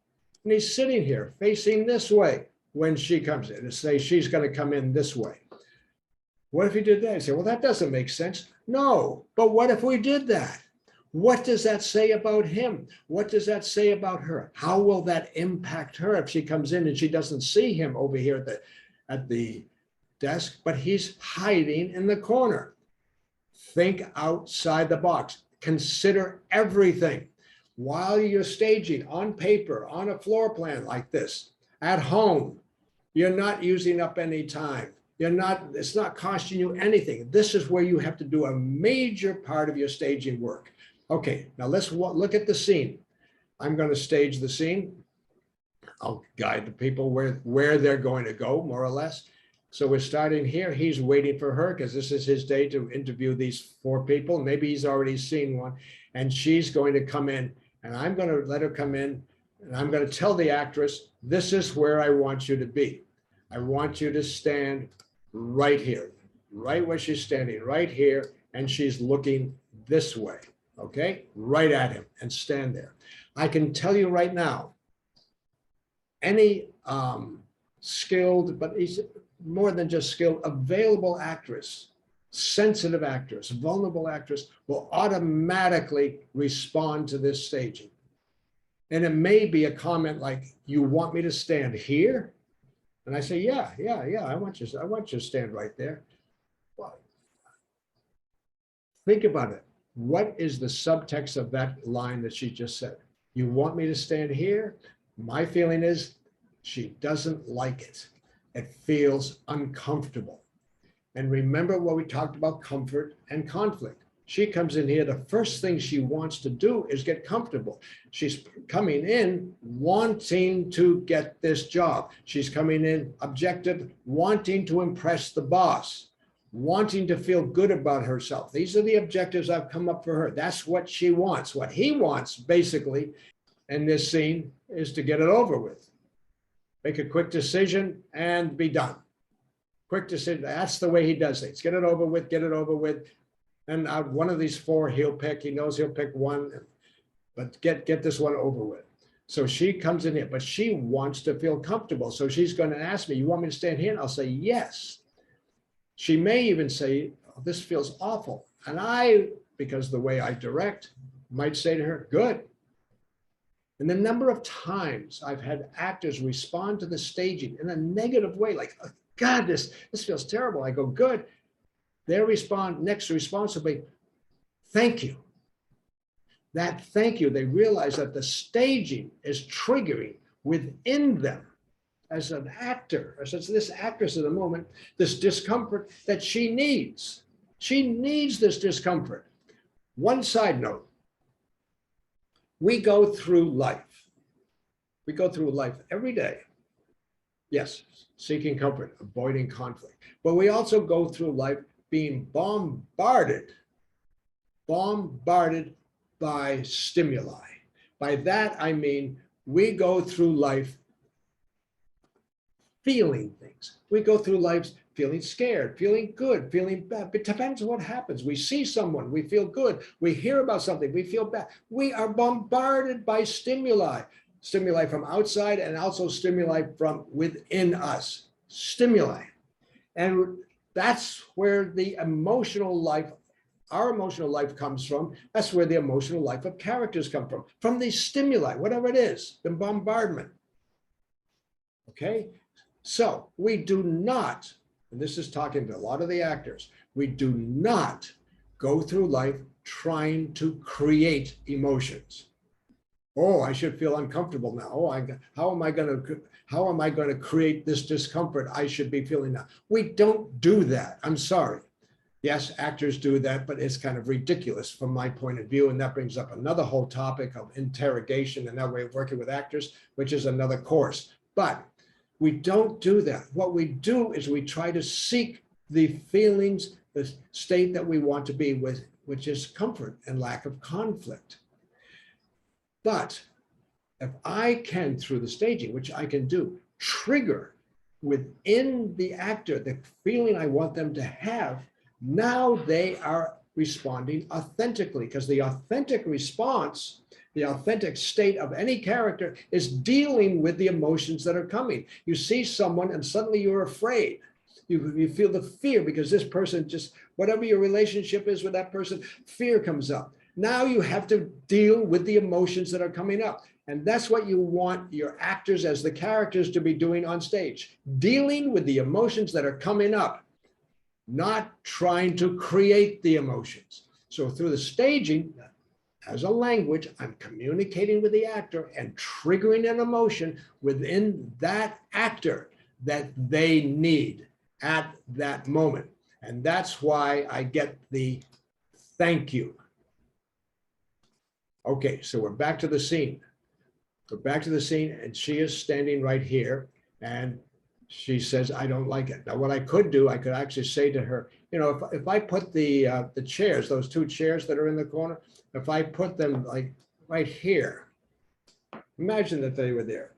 And he's sitting here facing this way when she comes in, and say she's going to come in this way. What if you did that? You say, well, that doesn't make sense. No, but what if we did that? What does that say about him? What does that say about her? How will that impact her if she comes in and she doesn't see him over here at the desk, but he's hiding in the corner? Think outside the box. Consider everything. While you're staging on paper, on a floor plan like this, at home, you're not using up any time. It's not costing you anything. This is where you have to do a major part of your staging work. Okay, now let's look at the scene. I'm going to stage the scene. I'll guide the people where they're going to go, more or less. So we're starting here. He's waiting for her because this is his day to interview these 4 people. Maybe he's already seen one. And she's going to come in, and I'm going to let her come in, and I'm going to tell the actress, this is where I want you to be. I want you to stand right here, right where she's standing, right here, and she's looking this way, okay? Right at him, and stand there. I can tell you right now, any skilled, but he's more than just skilled, available actress, sensitive actress, vulnerable actress will automatically respond to this staging. And it may be a comment like, you want me to stand here? And I say, yeah, I want you to stand right there. Well, think about it. What is the subtext of that line that she just said? You want me to stand here? My feeling is she doesn't like it. It feels uncomfortable. And remember what we talked about, comfort and conflict. She comes in here, the first thing she wants to do is get comfortable. She's coming in wanting to get this job. She's coming in objective, wanting to impress the boss, wanting to feel good about herself. These are the objectives I've come up for her. That's what she wants. What he wants, basically, in this scene is to get it over with. Make a quick decision and be done. Quick decision. That's the way he does things. Get it over with, get it over with. And out one of these four he'll pick. He knows he'll pick one, but get this one over with. So she comes in here, but she wants to feel comfortable. So she's going to ask me, you want me to stand here? And I'll say, yes. She may even say, oh, this feels awful. And I, because the way I direct, might say to her, good. And the number of times I've had actors respond to the staging in a negative way, like, oh, God, this feels terrible. I go, good. Their next response will be, thank you. That thank you, they realize that the staging is triggering within them as an actor, as this actress at the moment, this discomfort that she needs. She needs this discomfort. One side note, we go through life. We go through life every day. Yes, seeking comfort, avoiding conflict. But we also go through life being bombarded by stimuli. By that, I mean, we go through life feeling things. We go through life feeling scared, feeling good, feeling bad. It depends on what happens. We see someone, we feel good. We hear about something, we feel bad. We are bombarded by stimuli. Stimuli from outside and also stimuli from within us. Stimuli. And that's where the emotional life, our emotional life comes from. That's where the emotional life of characters come from the stimuli, whatever it is, the bombardment. Okay? So we do not, and this is talking to a lot of the actors, we do not go through life trying to create emotions. Oh, I should feel uncomfortable now. Oh, how am I going to create this discomfort I should be feeling now? We don't do that. I'm sorry. Yes, actors do that, but it's kind of ridiculous from my point of view. And that brings up another whole topic of interrogation and that way of working with actors, which is another course. But we don't do that. What we do is we try to seek the feelings, the state that we want to be with, which is comfort and lack of conflict. But if I can, through the staging, which I can do, trigger within the actor the feeling I want them to have, now they are responding authentically, because the authentic response, the authentic state of any character is dealing with the emotions that are coming. You see someone and suddenly you're afraid. You feel the fear because this person just, whatever your relationship is with that person, fear comes up. Now you have to deal with the emotions that are coming up. And that's what you want your actors as the characters to be doing on stage, dealing with the emotions that are coming up, not trying to create the emotions. So through the staging, as a language, I'm communicating with the actor and triggering an emotion within that actor that they need at that moment. And that's why I get the thank you. Okay, so we're back to the scene. We're back to the scene, and she is standing right here, and she says, I don't like it. Now, what I could do, I could actually say to her, you know, if I put the chairs, those two chairs that are in the corner, if I put them like right here, imagine that they were there.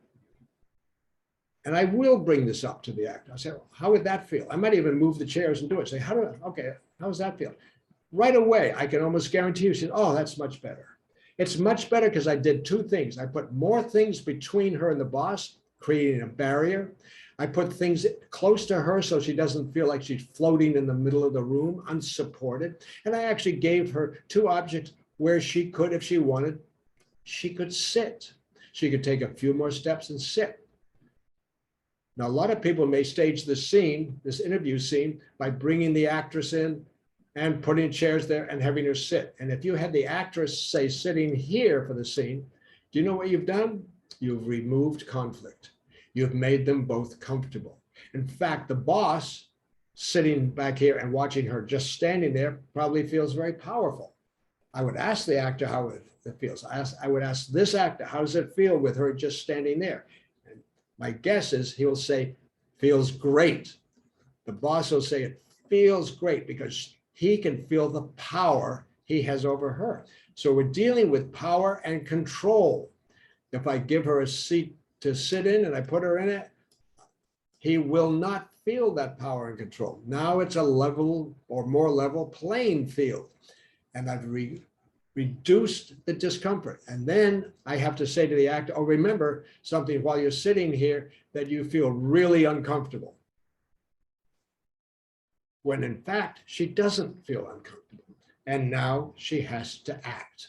And I will bring this up to the actor. I say, well, how would that feel? I might even move the chairs and do it. Say, how does that feel? Right away, I can almost guarantee you, she said, oh, that's much better. It's much better because I did two things. I put more things between her and the boss, creating a barrier. I put things close to her so she doesn't feel like she's floating in the middle of the room, unsupported. And I actually gave her two objects where she could, if she wanted, she could sit. She could take a few more steps and sit. Now, a lot of people may stage this scene, this interview scene, by bringing the actress in and putting chairs there and having her sit. And if you had the actress, say, sitting here for the scene, do you know what you've done? You've removed conflict. You've made them both comfortable. In fact, the boss sitting back here and watching her just standing there probably feels very powerful. I would ask the actor how it feels. I would ask this actor, how does it feel with her just standing there? And my guess is he will say, feels great. The boss will say it feels great because he can feel the power he has over her. So we're dealing with power and control. If I give her a seat to sit in and I put her in it, he will not feel that power and control. Now it's a level or more level playing field. And I've reduced the discomfort. And then I have to say to the actor, oh, remember something while you're sitting here that you feel really uncomfortable. When in fact, she doesn't feel uncomfortable. And now she has to act.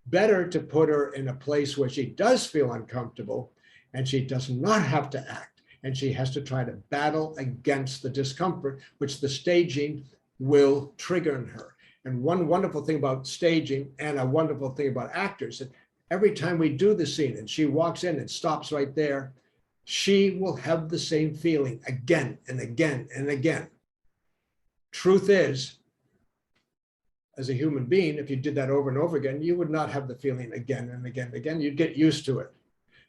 Better to put her in a place where she does feel uncomfortable and she does not have to act. And she has to try to battle against the discomfort, which the staging will trigger in her. And one wonderful thing about staging and a wonderful thing about actors, that every time we do the scene and she walks in and stops right there, she will have the same feeling again and again and again. Truth is, as a human being, if you did that over and over again, you would not have the feeling again and again and again. You'd get used to it.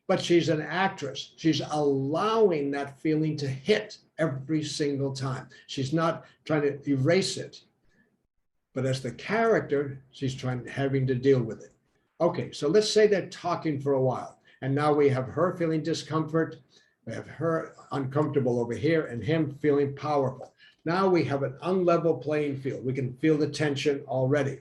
But she's an actress. She's allowing that feeling to hit every single time. She's not trying to erase it. But as the character, she's having to deal with it. Okay, so let's say they're talking for a while. And now we have her feeling discomfort. We have her uncomfortable over here and him feeling powerful. Now we have an unlevel playing field. We can feel the tension already.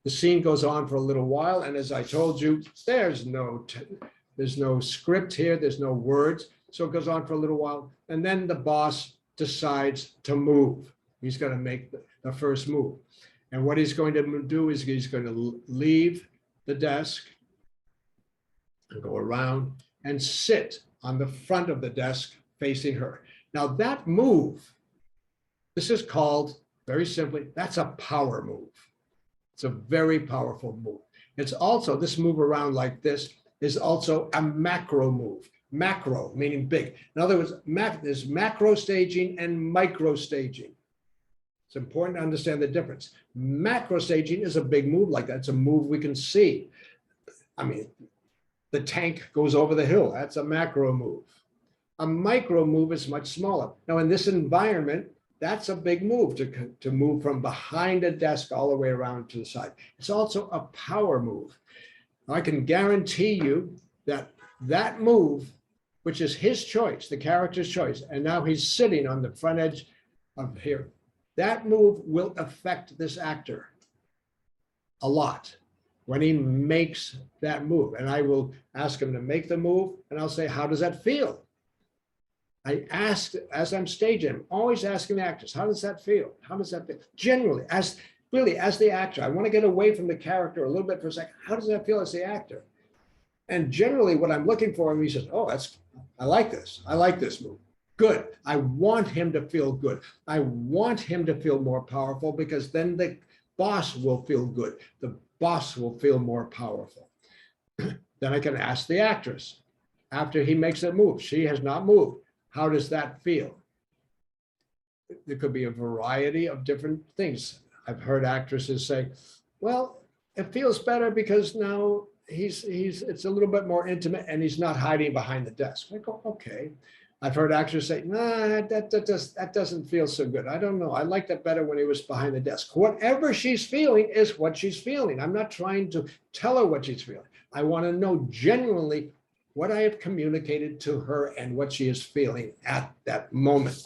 The scene goes on for a little while. And as I told you, there's no script here. There's no words. So it goes on for a little while. And then the boss decides to move. He's going to make the first move. And what he's going to do is he's going to leave the desk and go around and sit on the front of the desk facing her. Now that move, this is called, very simply, that's a power move. It's a very powerful move. It's also, this move around like this is also a macro move. Macro, meaning big. In other words, there's macro staging and micro staging. It's important to understand the difference. Macro staging is a big move like that. It's a move we can see. I mean, the tank goes over the hill. That's a macro move. A micro move is much smaller. Now, in this environment, that's a big move to move from behind a desk all the way around to the side. It's also a power move. I can guarantee you that that move, which is his choice, the character's choice, and now he's sitting on the front edge of here, that move will affect this actor a lot when he makes that move. And I will ask him to make the move, and I'll say, how does that feel? I ask, as I'm staging, I'm always asking the actors, how does that feel? How does that feel? Generally, as the actor, I want to get away from the character a little bit for a second. How does that feel as the actor? And generally what I'm looking for him, he says, oh, I like this. I like this move. Good. I want him to feel good. I want him to feel more powerful because then the boss will feel good. The boss will feel more powerful. Then I can ask the actress, after he makes a move, she has not moved. How does that feel? There could be a variety of different things. I've heard actresses say, well, it feels better because now it's a little bit more intimate and he's not hiding behind the desk. I go, okay. I've heard actors say, nah, that doesn't feel so good. I don't know. I liked it better when he was behind the desk. Whatever she's feeling is what she's feeling. I'm not trying to tell her what she's feeling. I want to know genuinely what I have communicated to her and what she is feeling at that moment.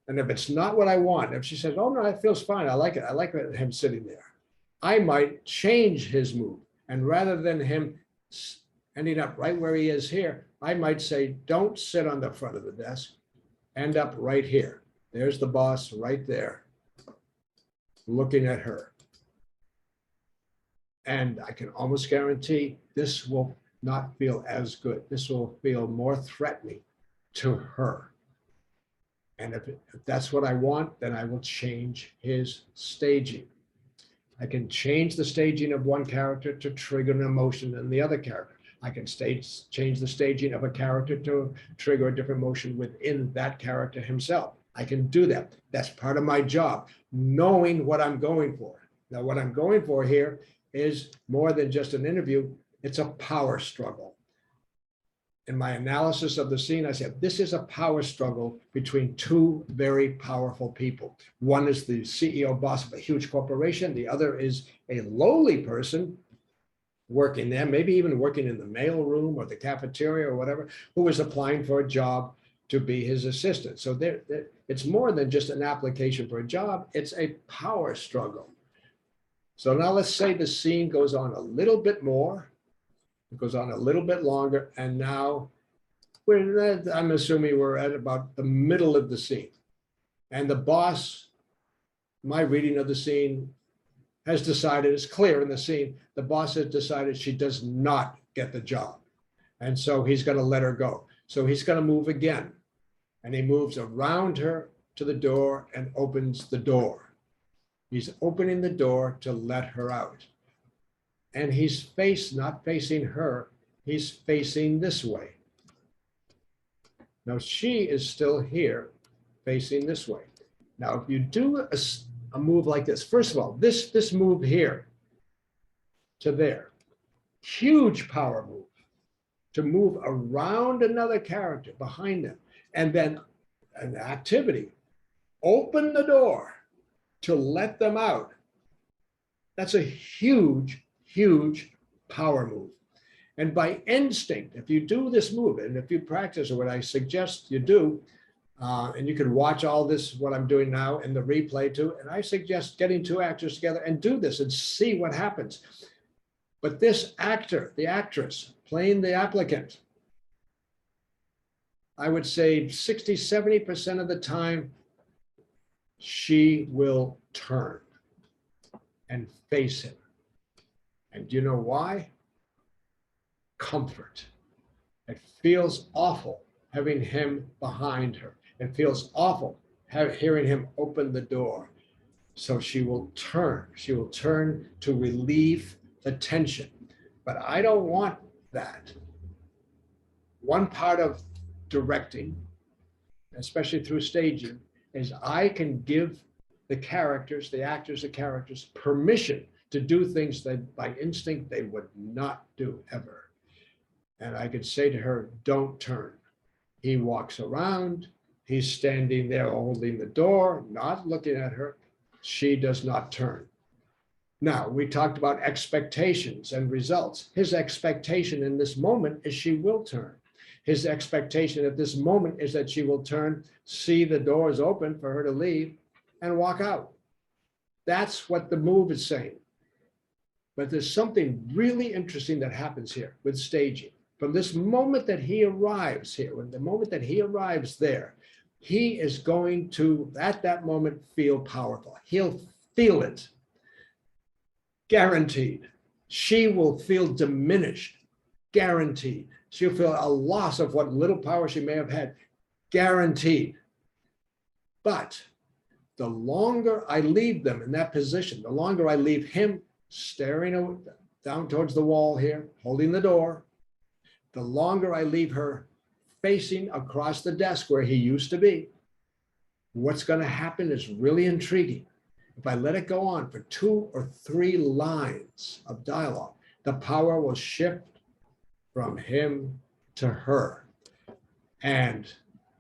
And if it's not what I want, if she says, oh no, that feels fine, I like it. I like him sitting there. I might change his move. And rather than him ending up right where he is here, I might say, don't sit on the front of the desk, end up right here. There's the boss right there, looking at her. And I can almost guarantee this will not feel as good. This will feel more threatening to her. And if that's what I want, then I will change his staging. I can change the staging of one character to trigger an emotion in the other character. I can change the staging of a character to trigger a different emotion within that character himself. I can do that. That's part of my job, knowing what I'm going for. Now, what I'm going for here is more than just an interview. It's a power struggle. In my analysis of the scene, I said, this is a power struggle between two very powerful people. One is the CEO boss of a huge corporation. The other is a lowly person working there, maybe even working in the mail room or the cafeteria or whatever, who is applying for a job to be his assistant. So it's more than just an application for a job. It's a power struggle. So now let's say the scene goes on a little bit more. It goes on a little bit longer, and now I'm assuming we're at about the middle of the scene. And the boss, my reading of the scene, has decided, it's clear in the scene, the boss has decided she does not get the job. And so he's going to let her go. So he's going to move again. And he moves around her to the door and opens the door. He's opening the door to let her out. And he's not facing her, he's facing this way. Now she is still here, facing this way. Now, if you do a move like this, first of all, this move here to there, huge power move, to move around another character behind them, and then an activity, open the door to let them out. That's a huge power move. And by instinct, if you do this move, and if you practice, or what I suggest you do, and you can watch all this, what I'm doing now, in the replay too, and I suggest getting two actors together and do this and see what happens. But this actor, the actress playing the applicant, I would say 60, 70% of the time, she will turn and face him. And do you know why? Comfort. It feels awful having him behind her. It feels awful hearing him open the door. So she will turn. She will turn to relieve the tension. But I don't want that. One part of directing, especially through staging, is I can give the characters, the actors, the characters, permission to do things that by instinct they would not do ever. And I could say to her, don't turn. He walks around, he's standing there holding the door, not looking at her. She does not turn. Now, we talked about expectations and results. His expectation in this moment is she will turn. His expectation at this moment is that she will turn, see the doors open for her to leave, and walk out. That's what the move is saying. But there's something really interesting that happens here with staging. From this moment that he arrives here, when the moment that he arrives there, he is going to, at that moment, feel powerful. He'll feel it. Guaranteed. She will feel diminished. Guaranteed. She'll feel a loss of what little power she may have had. Guaranteed. But the longer I leave them in that position, the longer I leave him staring down towards the wall here, holding the door, the longer I leave her facing across the desk where he used to be, what's going to happen is really intriguing. If I let it go on for 2 or 3 lines of dialogue, the power will shift from him to her. And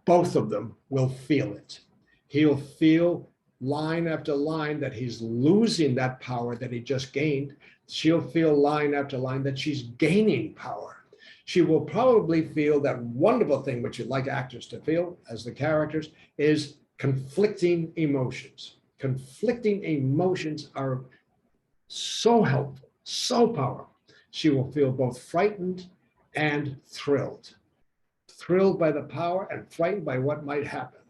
both of them will feel it. He'll feel line after line that he's losing that power that he just gained. She'll feel line after line that she's gaining power. She will probably feel that wonderful thing, which you'd like actors to feel as the characters, is conflicting emotions. Conflicting emotions are so helpful, so powerful. She will feel both frightened and thrilled. Thrilled by the power and frightened by what might happen.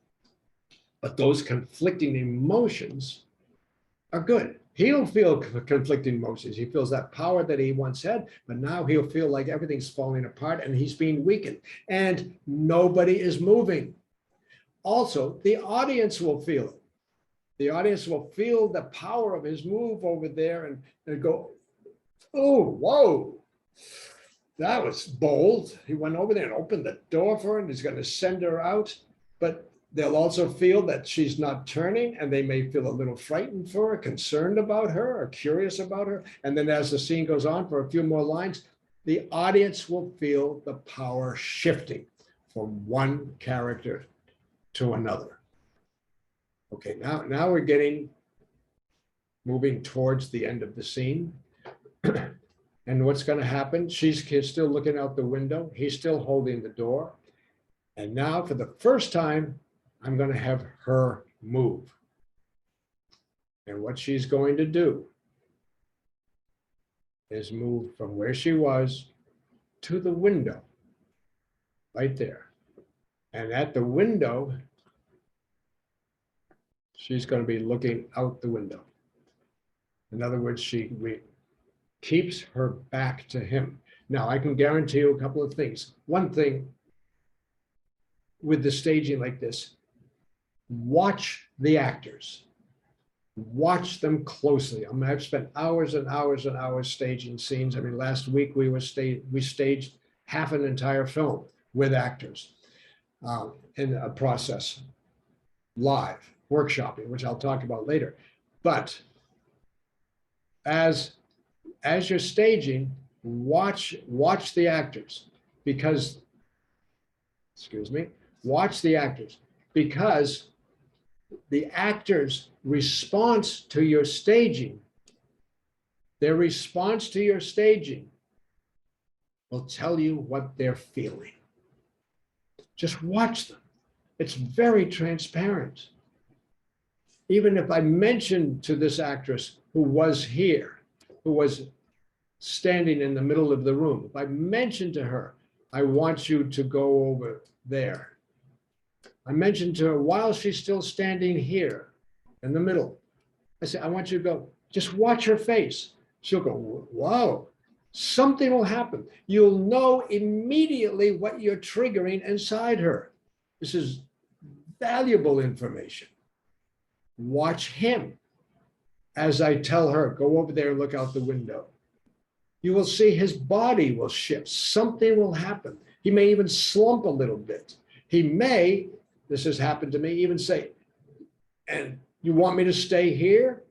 But those conflicting emotions are good. He'll feel conflicting emotions. He feels that power that he once had, but now he'll feel like everything's falling apart and he's being weakened. And nobody is moving. also the audience will feel it. The audience will feel the power of his move over there and go, oh, whoa, that was bold. He went over there and opened the door for her and he's going to send her out. But they'll also feel that she's not turning and they may feel a little frightened for her, concerned about her or curious about her. And then as the scene goes on for a few more lines, the audience will feel the power shifting from one character to another. Okay, now we're moving towards the end of the scene. And what's going to happen? She's still looking out the window. He's still holding the door. And now for the first time, I'm going to have her move. And what she's going to do is move from where she was to the window, right there. And at the window, she's going to be looking out the window. In other words, she keeps her back to him. Now, I can guarantee you a couple of things. One thing, with the staging like this, watch the actors. Watch them closely. I mean, I've spent hours and hours and hours staging scenes. I mean, last week we staged half an entire film with actors in a process, live, workshopping, which I'll talk about later. But as you're staging, watch the actors because, watch the actors because the actors' response to your staging, their response to your staging will tell you what they're feeling. Just watch them. It's very transparent. Even if I mentioned to this actress who was here, who was standing in the middle of the room, if I mentioned to her, I want you to go over there. I mentioned to her while she's still standing here in the middle. I said, I want you to go, just watch her face. She'll go, whoa, something will happen. You'll know immediately what you're triggering inside her. This is valuable information. Watch him as I tell her, go over there and look out the window. You will see his body will shift. Something will happen. He may even slump a little bit. He may, this has happened to me, even say, and you want me to stay here?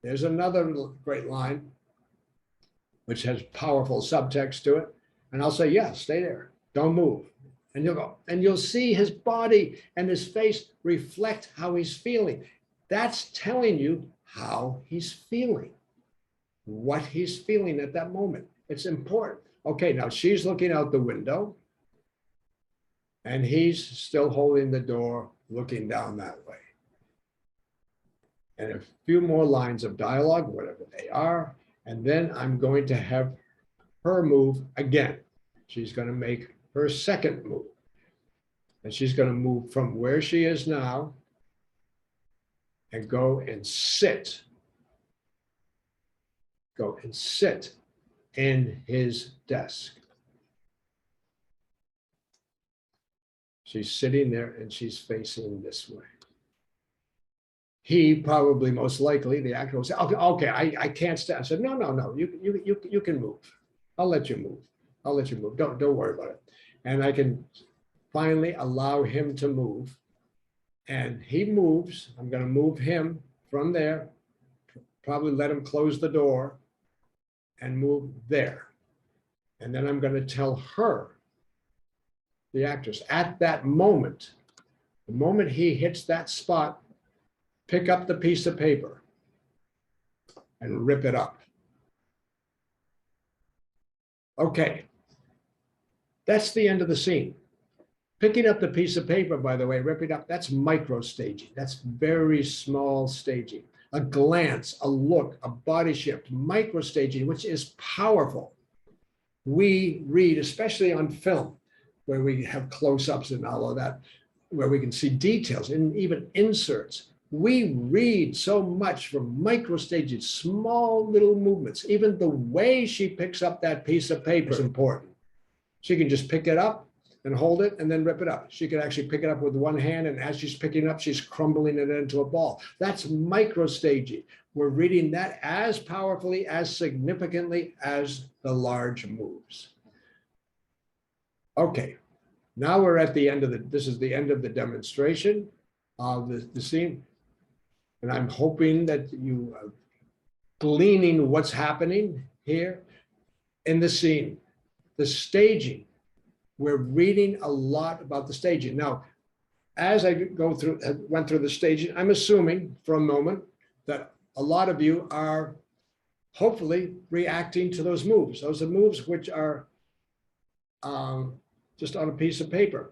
There's another great line, which has powerful subtext to it. And I'll say, yeah, stay there. Don't move. And you'll go, and you'll see his body and his face reflect how he's feeling. That's telling you how he's feeling, what he's feeling at that moment. It's important. Okay, now she's looking out the window and he's still holding the door, looking down that way. And a few more lines of dialogue, whatever they are, and then I'm going to have her move again. She's going to make her second move. And she's going to move from where she is now and go and sit. Go and sit in his desk. She's sitting there and she's facing this way. He probably, most likely, the actor will say, okay, I can't stand. I said, no, you can move. I'll let you move. I'll let you move. Don't worry about it. And I can finally allow him to move. And he moves. I'm going to move him from there, probably let him close the door and move there. And then I'm going to tell her, the actress, at that moment, the moment he hits that spot, pick up the piece of paper and rip it up. Okay, that's the end of the scene. Picking up the piece of paper, by the way, ripping up, that's micro staging. That's very small staging. A glance, a look, a body shift, micro staging, which is powerful. We read, especially on film, where we have close-ups and all of that, where we can see details and even inserts. We read so much from micro stages, small little movements. Even the way she picks up that piece of paper is important. She can just pick it up, and hold it and then rip it up. She could actually pick it up with one hand, and as she's picking it up, she's crumbling it into a ball. That's micro staging. We're reading that as powerfully, as significantly as the large moves. Okay, now we're at the end of this is the end of the demonstration of the scene. And I'm hoping that you are gleaning what's happening here in the scene, the staging. We're reading a lot about the staging. Now, as I went through the staging, I'm assuming for a moment that a lot of you are hopefully reacting to those moves. Those are moves which are just on a piece of paper.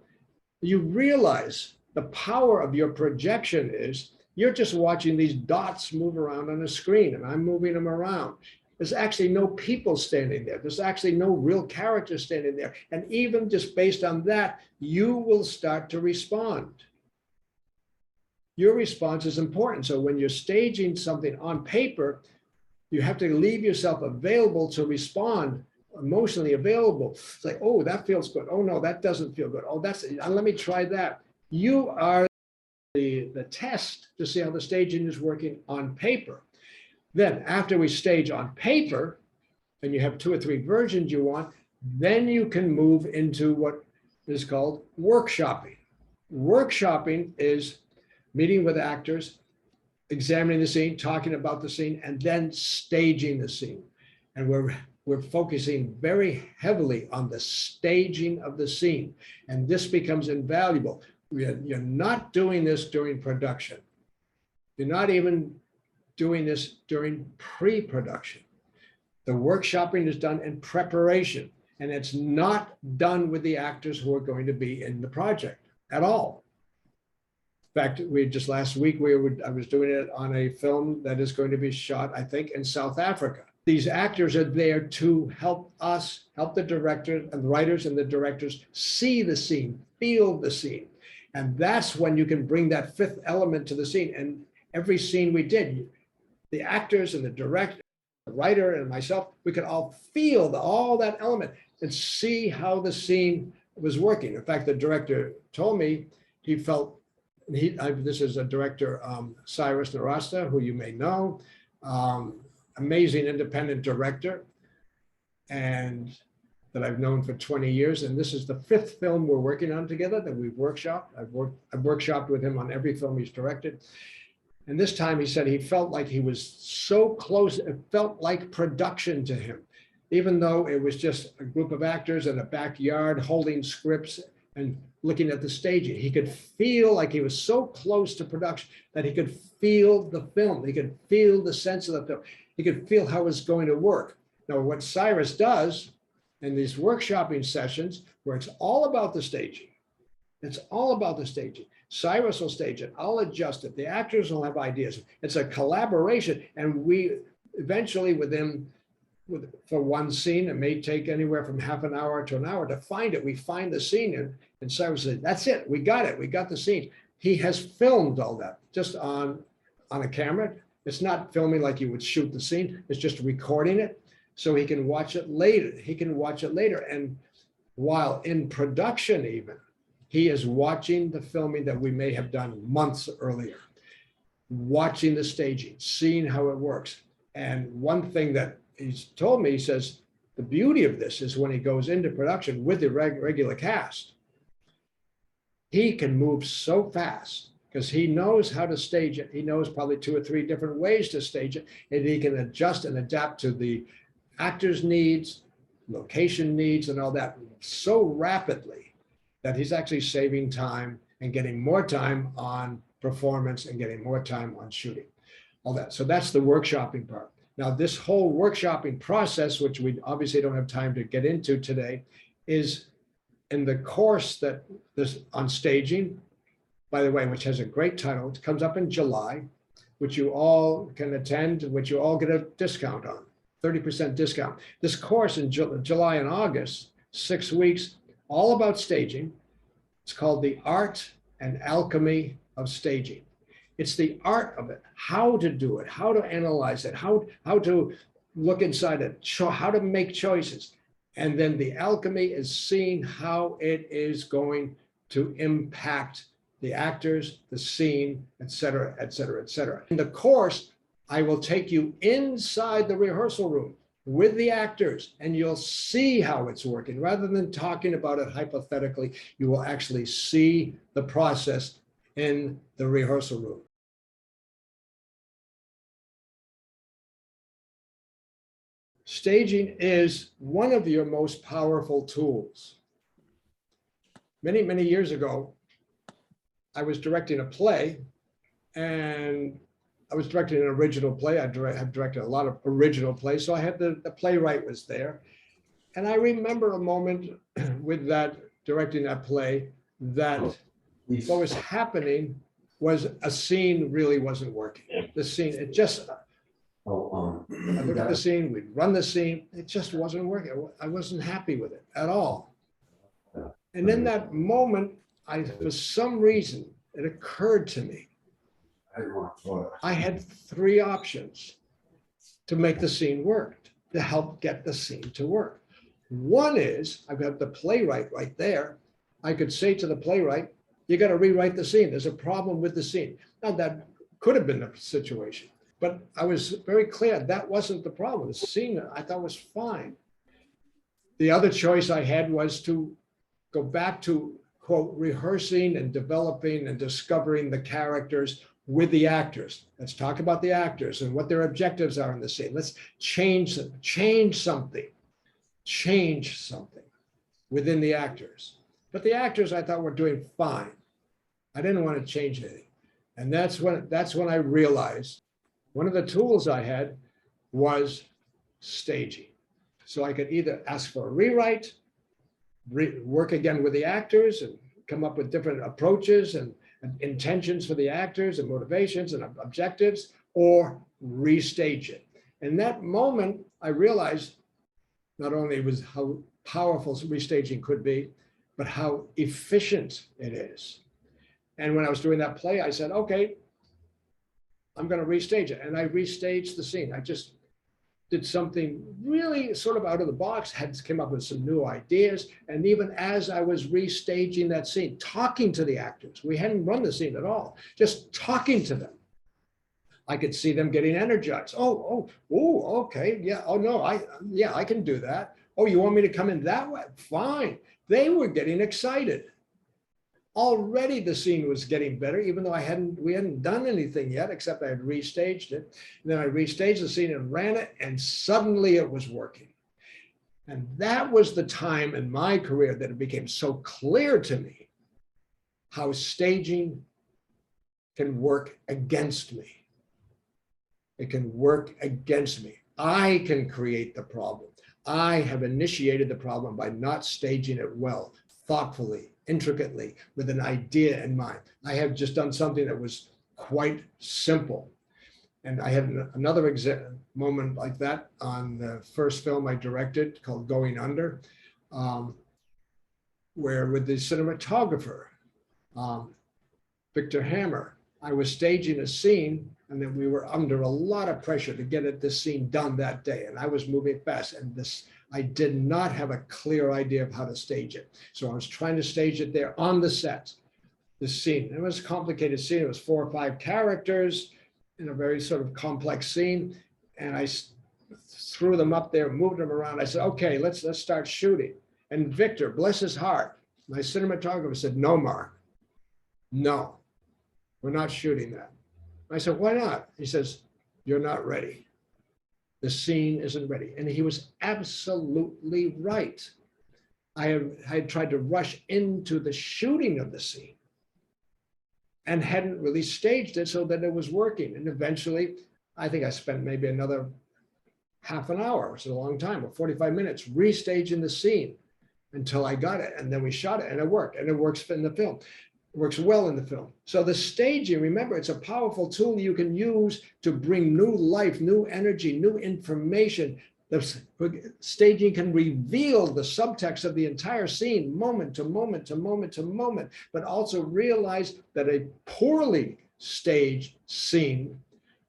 You realize the power of your projection is you're just watching these dots move around on a screen, and I'm moving them around. There's actually no people standing there. There's actually no real character standing there. And even just based on that, you will start to respond. Your response is important. So when you're staging something on paper, you have to leave yourself available to respond, emotionally available. It's like, oh, that feels good. Oh, no, that doesn't feel good. Oh, let me try that. You are the test to see how the staging is working on paper. Then after we stage on paper, and you have 2 or 3 versions you want, then you can move into what is called workshopping. Workshopping is meeting with actors, examining the scene, talking about the scene, and then staging the scene. And we're focusing very heavily on the staging of the scene. And this becomes invaluable. You're not doing this during production. You're not even doing this during pre-production. The workshopping is done in preparation, and it's not done with the actors who are going to be in the project at all. In fact, last week, I was doing it on a film that is going to be shot, I think, in South Africa. These actors are there to help us, help the director and the writers and the directors see the scene, feel the scene. And that's when you can bring that 5th element to the scene. And every scene we did, the actors and the director, the writer and myself, we could all feel all that element and see how the scene was working. In fact, the director told me he felt, this is a director, Cyrus Narasta, who you may know, amazing independent director, and that I've known for 20 years. And this is the 5th film we're working on together that we've workshopped. I've workshopped with him on every film he's directed. And this time he said he felt like he was so close, it felt like production to him, even though it was just a group of actors in a backyard holding scripts and looking at the staging. He could feel like he was so close to production that he could feel the film. He could feel the sense of the film. He could feel how it's going to work. Now, what Cyrus does in these workshopping sessions, where it's all about the staging, it's all about the staging. Cyrus will stage it. I'll adjust it. The actors will have ideas. It's a collaboration. And we eventually for one scene, it may take anywhere from half an hour to an hour to find it. We find the scene and Cyrus says, that's it. We got it. We got the scene. He has filmed all that just on a camera. It's not filming like you would shoot the scene. It's just recording it so he can watch it later. He can watch it later. And while in production even, he is watching the filming that we may have done months earlier, watching the staging, seeing how it works. And one thing that he's told me, he says, the beauty of this is when he goes into production with the regular cast, he can move so fast because he knows how to stage it. He knows probably 2 or 3 different ways to stage it, and he can adjust and adapt to the actor's needs, location needs, and all that so rapidly that he's actually saving time and getting more time on performance and getting more time on shooting, all that. So that's the workshopping part. Now, this whole workshopping process, which we obviously don't have time to get into today, is in the course that this on staging, by the way, which has a great title. It comes up in July, which you all can attend, which you all get a discount on, 30% discount. This course in July and August, 6 weeks, all about staging. It's called The Art and Alchemy of Staging. It's the art of it, how to do it, how to analyze it, how to look inside it, how to make choices. And then the alchemy is seeing how it is going to impact the actors, the scene, et cetera, et cetera, et cetera. In the course, I will take you inside the rehearsal room with the actors, and you'll see how it's working. Rather than talking about it hypothetically, you will actually see the process in the rehearsal room. Staging is one of your most powerful tools. Many, many years ago, I was directing a play, and I was directing an original play. Have directed a lot of original plays, so I had the playwright was there. And I remember a moment with that, directing that play, that what was happening was a scene really wasn't working. The scene, it just, I look at the scene, we'd run the scene, it just wasn't working. I wasn't happy with it at all. And in that moment, for some reason, it occurred to me, I had three options to make the scene work, to help get the scene to work. One is, I've got the playwright right there. I could say to the playwright, you got to rewrite the scene. There's a problem with the scene. Now, that could have been the situation, but I was very clear that wasn't the problem. The scene I thought was fine. The other choice I had was to go back to, quote, rehearsing and developing and discovering the characters with the actors. Let's talk about the actors and what their objectives are in the scene. Let's change something within the actors. But the actors I thought were doing fine. I didn't want to change anything. And that's when I realized one of the tools I had was staging. So I could either ask for a rewrite, work again with the actors and come up with different approaches and intentions for the actors and motivations and objectives, or restage it. In that moment, I realized not only was how powerful restaging could be, but how efficient it is. And when I was doing that play, I said, okay, I'm going to restage it. And I restaged the scene. I just did something really sort of out of the box, came up with some new ideas. And even as I was restaging that scene, talking to the actors, we hadn't run the scene at all, just talking to them, I could see them getting energized. Oh, okay, yeah, oh no, I can do that. Oh, you want me to come in that way? Fine. They were getting excited. Already the scene was getting better, even though we hadn't done anything yet, except I had restaged it. And then I restaged the scene and ran it, and suddenly it was working. And that was the time in my career that it became so clear to me how staging can work against me. It can work against me. I can create the problem. I have initiated the problem by not staging it well, thoughtfully, intricately, with an idea in mind. I have just done something that was quite simple. And I had another moment like that on the first film I directed called Going Under, where with the cinematographer, Victor Hammer, I was staging a scene, and then we were under a lot of pressure to get this scene done that day. And I was moving fast, and I did not have a clear idea of how to stage it. So I was trying to stage it there on the set, the scene. It was a complicated scene. It was 4 or 5 characters in a very sort of complex scene. And I threw them up there, moved them around. I said, okay, let's start shooting. And Victor, bless his heart, my cinematographer said, no, Mark, no, we're not shooting that. I said, why not? He says, you're not ready. The scene isn't ready. And he was absolutely right. I had tried to rush into the shooting of the scene and hadn't really staged it so that it was working. And eventually, I think I spent maybe another half an hour, which is a long time, or 45 minutes, restaging the scene until I got it. And then we shot it, and it worked. And it works in the film. It works well in the film. So the staging, remember, it's a powerful tool you can use to bring new life, new energy, new information. The staging can reveal the subtext of the entire scene, moment to moment to moment to moment, but also realize that a poorly staged scene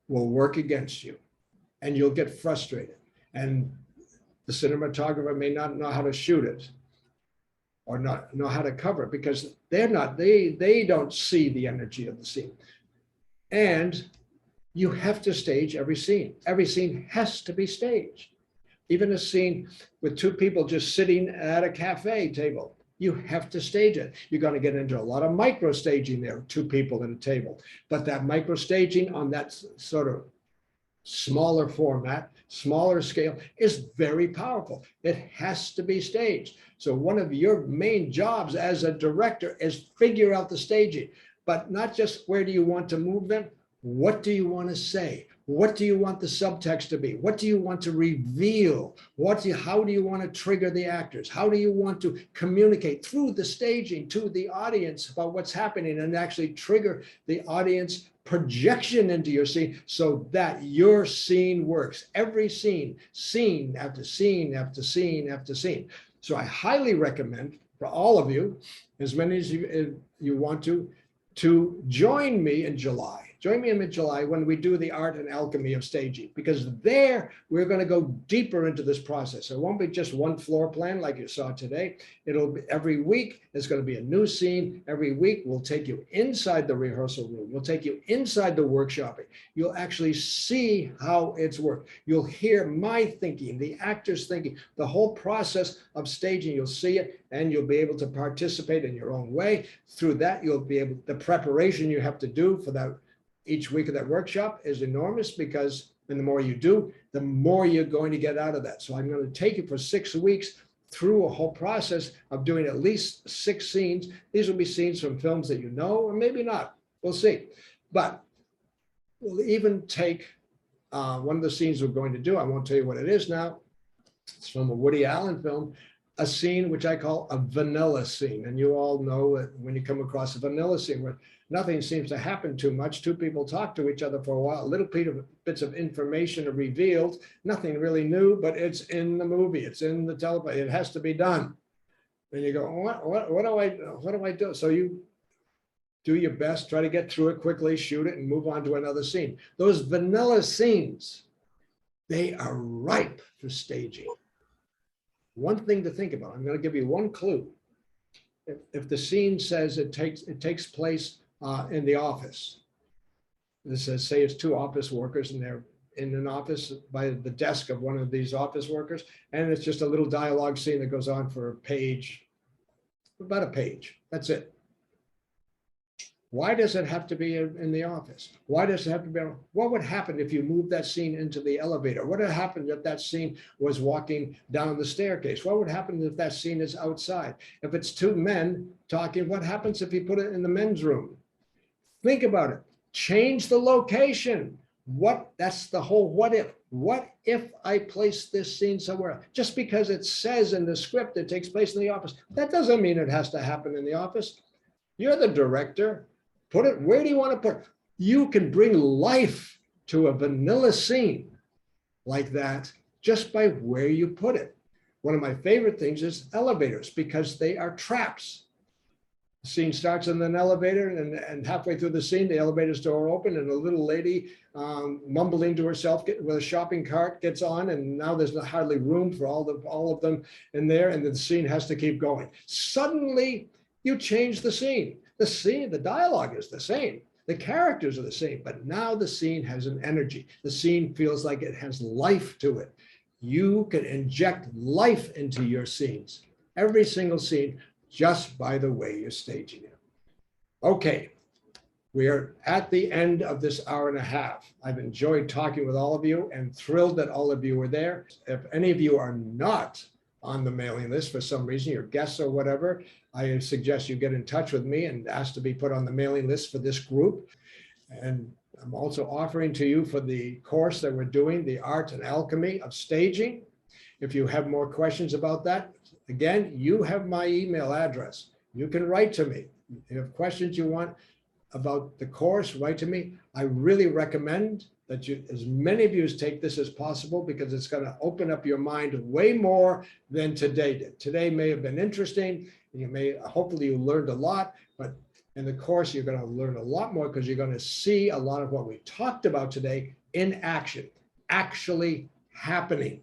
will work against you, and you'll get frustrated. And The cinematographer may not know how to shoot it or not know how to cover it because they don't see the energy of the scene. And you have to stage every scene. Every scene has to be staged. Even a scene with two people just sitting at a cafe table, you have to stage it. You're going to get into a lot of micro staging there, two people at a table. But that micro staging on that sort of smaller format, smaller scale is very powerful. It has to be staged. So one of your main jobs as a director is figure out the staging, but not just where do you want to move them? What do you want to say? What do you want the subtext to be? What do you want to reveal? How do you want to trigger the actors? How do you want to communicate through the staging to the audience about what's happening and actually trigger the audience projection into your scene so that your scene works? Every scene, scene after scene after scene after scene. So I highly recommend for all of you, as many as you want to join me in July. Join me in mid-July when we do the art and alchemy of staging, because there we're going to go deeper into this process. It won't be just one floor plan like you saw today. It'll be every week. There's going to be a new scene. Every week we'll take you inside the rehearsal room. We'll take you inside the workshopping. You'll actually see how it's worked. You'll hear my thinking, the actors thinking, the whole process of staging. You'll see it and you'll be able to participate in your own way. Through that, you'll be able, the preparation you have to do for that each week of that workshop is enormous, because and the more you do, the more you're going to get out of that. So I'm going to take you for 6 weeks through a whole process of doing at least 6 scenes. These will be scenes from films that you know, or maybe not. We'll see. But we'll even take one of the scenes we're going to do. I won't tell you what it is now. It's from a Woody Allen film, a scene which I call a vanilla scene. And you all know that when you come across a vanilla scene where nothing seems to happen too much, two people talk to each other for a while, little bits of information are revealed, nothing really new, but it's in the movie, it's in the teleplay, it has to be done. And you go, what do I do? So you do your best, try to get through it quickly, shoot it, and move on to another scene. Those vanilla scenes, they are ripe for staging. One thing to think about, I'm going to give you one clue. If the scene says it takes place in the office, this says, say it's 2 office workers and they're in an office by the desk of one of these office workers, and it's just a little dialogue scene that goes on for a page, about a page. That's it. Why does it have to be in the office? Why does it have to be? What would happen if you moved that scene into the elevator? What would happen if that scene was walking down the staircase? What would happen if that scene is outside? If it's 2 men talking, what happens if you put it in the men's room? Think about it. Change the location. That's the whole what if. What if I place this scene somewhere? Just because it says in the script it takes place in the office, that doesn't mean it has to happen in the office. You're the director. Put it, where do you want to put it? You can bring life to a vanilla scene like that just by where you put it. One of my favorite things is elevators, because they are traps. The scene starts in an elevator, and halfway through the scene, the elevator's door open, and a little lady mumbling to herself with a shopping cart gets on, and now there's hardly room for all of them in there, and the scene has to keep going. Suddenly, you change the scene. The dialogue is the same. The characters are the same, but now the scene has an energy. The scene feels like it has life to it. You can inject life into your scenes, every single scene, just by the way you're staging it. Okay, we are at the end of this hour and a half. I've enjoyed talking with all of you and thrilled that all of you were there. If any of you are not on the mailing list for some reason, your guests or whatever, I suggest you get in touch with me and ask to be put on the mailing list for this group. And I'm also offering to you for the course that we're doing, the art and alchemy of staging. If you have more questions about that, again, you have my email address. You can write to me. If you have questions you want about the course, write to me. I really recommend that as many of you take this as possible, because it's going to open up your mind way more than today did. Today may have been interesting. Hopefully you learned a lot, but in the course, you're going to learn a lot more, because you're going to see a lot of what we talked about today in action, actually happening.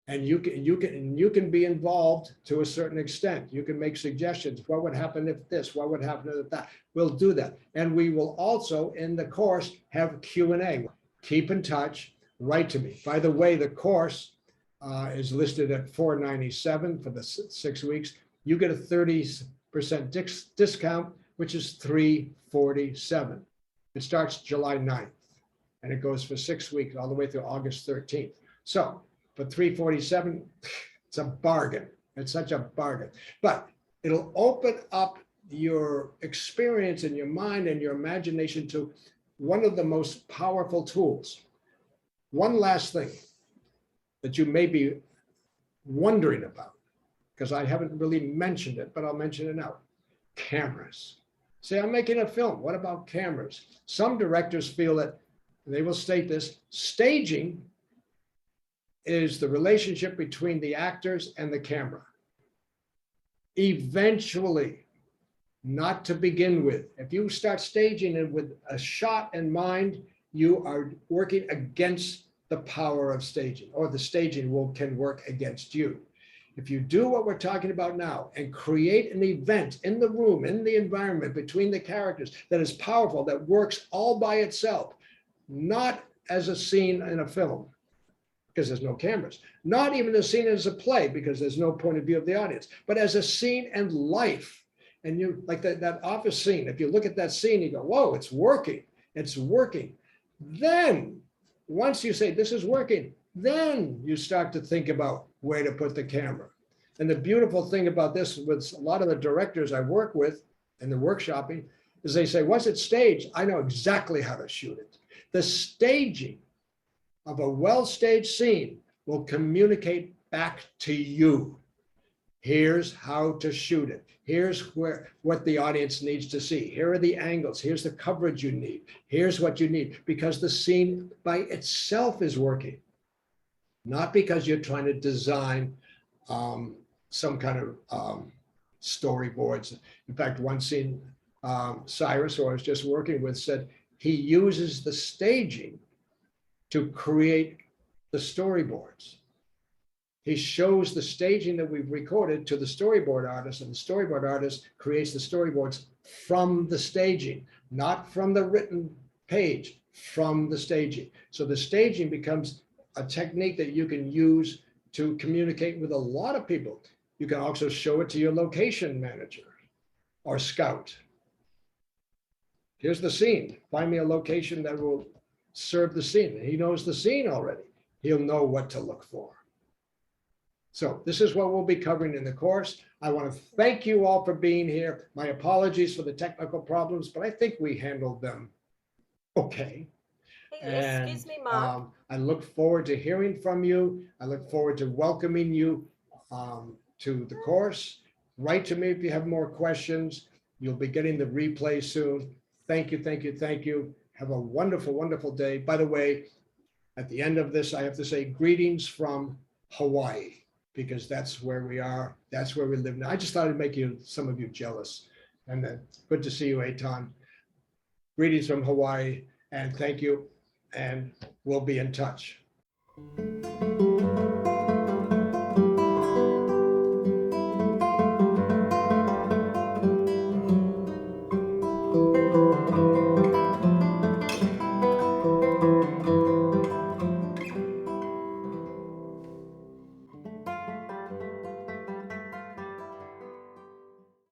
And you can be involved to a certain extent. You can make suggestions. What would happen if this? What would happen if that? We'll do that. And we will also in the course have Q&A. Keep in touch, write to me. By the way, the course is listed at $497 for the 6 weeks. You get a 30% discount, which is $347. It starts July 9th and it goes for 6 weeks all the way through August 13th. So for $347, it's a bargain. It's such a bargain. But it'll open up your experience and your mind and your imagination to one of the most powerful tools. One last thing that you may be wondering about, because I haven't really mentioned it, but I'll mention it now. Cameras. Say, I'm making a film. What about cameras? Some directors feel that, they will state this, staging is the relationship between the actors and the camera. Eventually, not to begin with. If you start staging it with a shot in mind, you are working against the power of staging, or the staging can work against you. If you do what we're talking about now and create an event in the room, in the environment between the characters that is powerful, that works all by itself, not as a scene in a film, because there's no cameras, not even a scene as a play, because there's no point of view of the audience, but as a scene and life. And you like that office scene, if you look at that scene, you go, whoa, it's working, it's working. Then once you say this is working, then you start to think about where to put the camera. And the beautiful thing about this with a lot of the directors I work with in the workshopping is they say, once it's staged, I know exactly how to shoot it. The staging of a well-staged scene will communicate back to you. Here's how to shoot it. Here's what the audience needs to see. Here are the angles. Here's the coverage you need. Here's what you need, because the scene by itself is working, not because you're trying to design some kind of storyboards. In fact, one scene, Cyrus, who I was just working with, said he uses the staging to create the storyboards. He shows the staging that we've recorded to the storyboard artist, and the storyboard artist creates the storyboards from the staging, not from the written page, from the staging. So the staging becomes a technique that you can use to communicate with a lot of people. You can also show it to your location manager or scout. Here's the scene. Find me a location that will serve the scene. He knows the scene already. He'll know what to look for. So this is what we'll be covering in the course. I want to thank you all for being here. My apologies for the technical problems, but I think we handled them okay. Hey, excuse me, Mark. I look forward to hearing from you. I look forward to welcoming you to the course. Write to me if you have more questions. You'll be getting the replay soon. Thank you, thank you, thank you. Have a wonderful, wonderful day. By the way, at the end of this, I have to say greetings from Hawaii, because that's where we are. That's where we live now. I just thought I'd make some of you jealous. And then good to see you, Eitan. Greetings from Hawaii, and thank you. And we'll be in touch.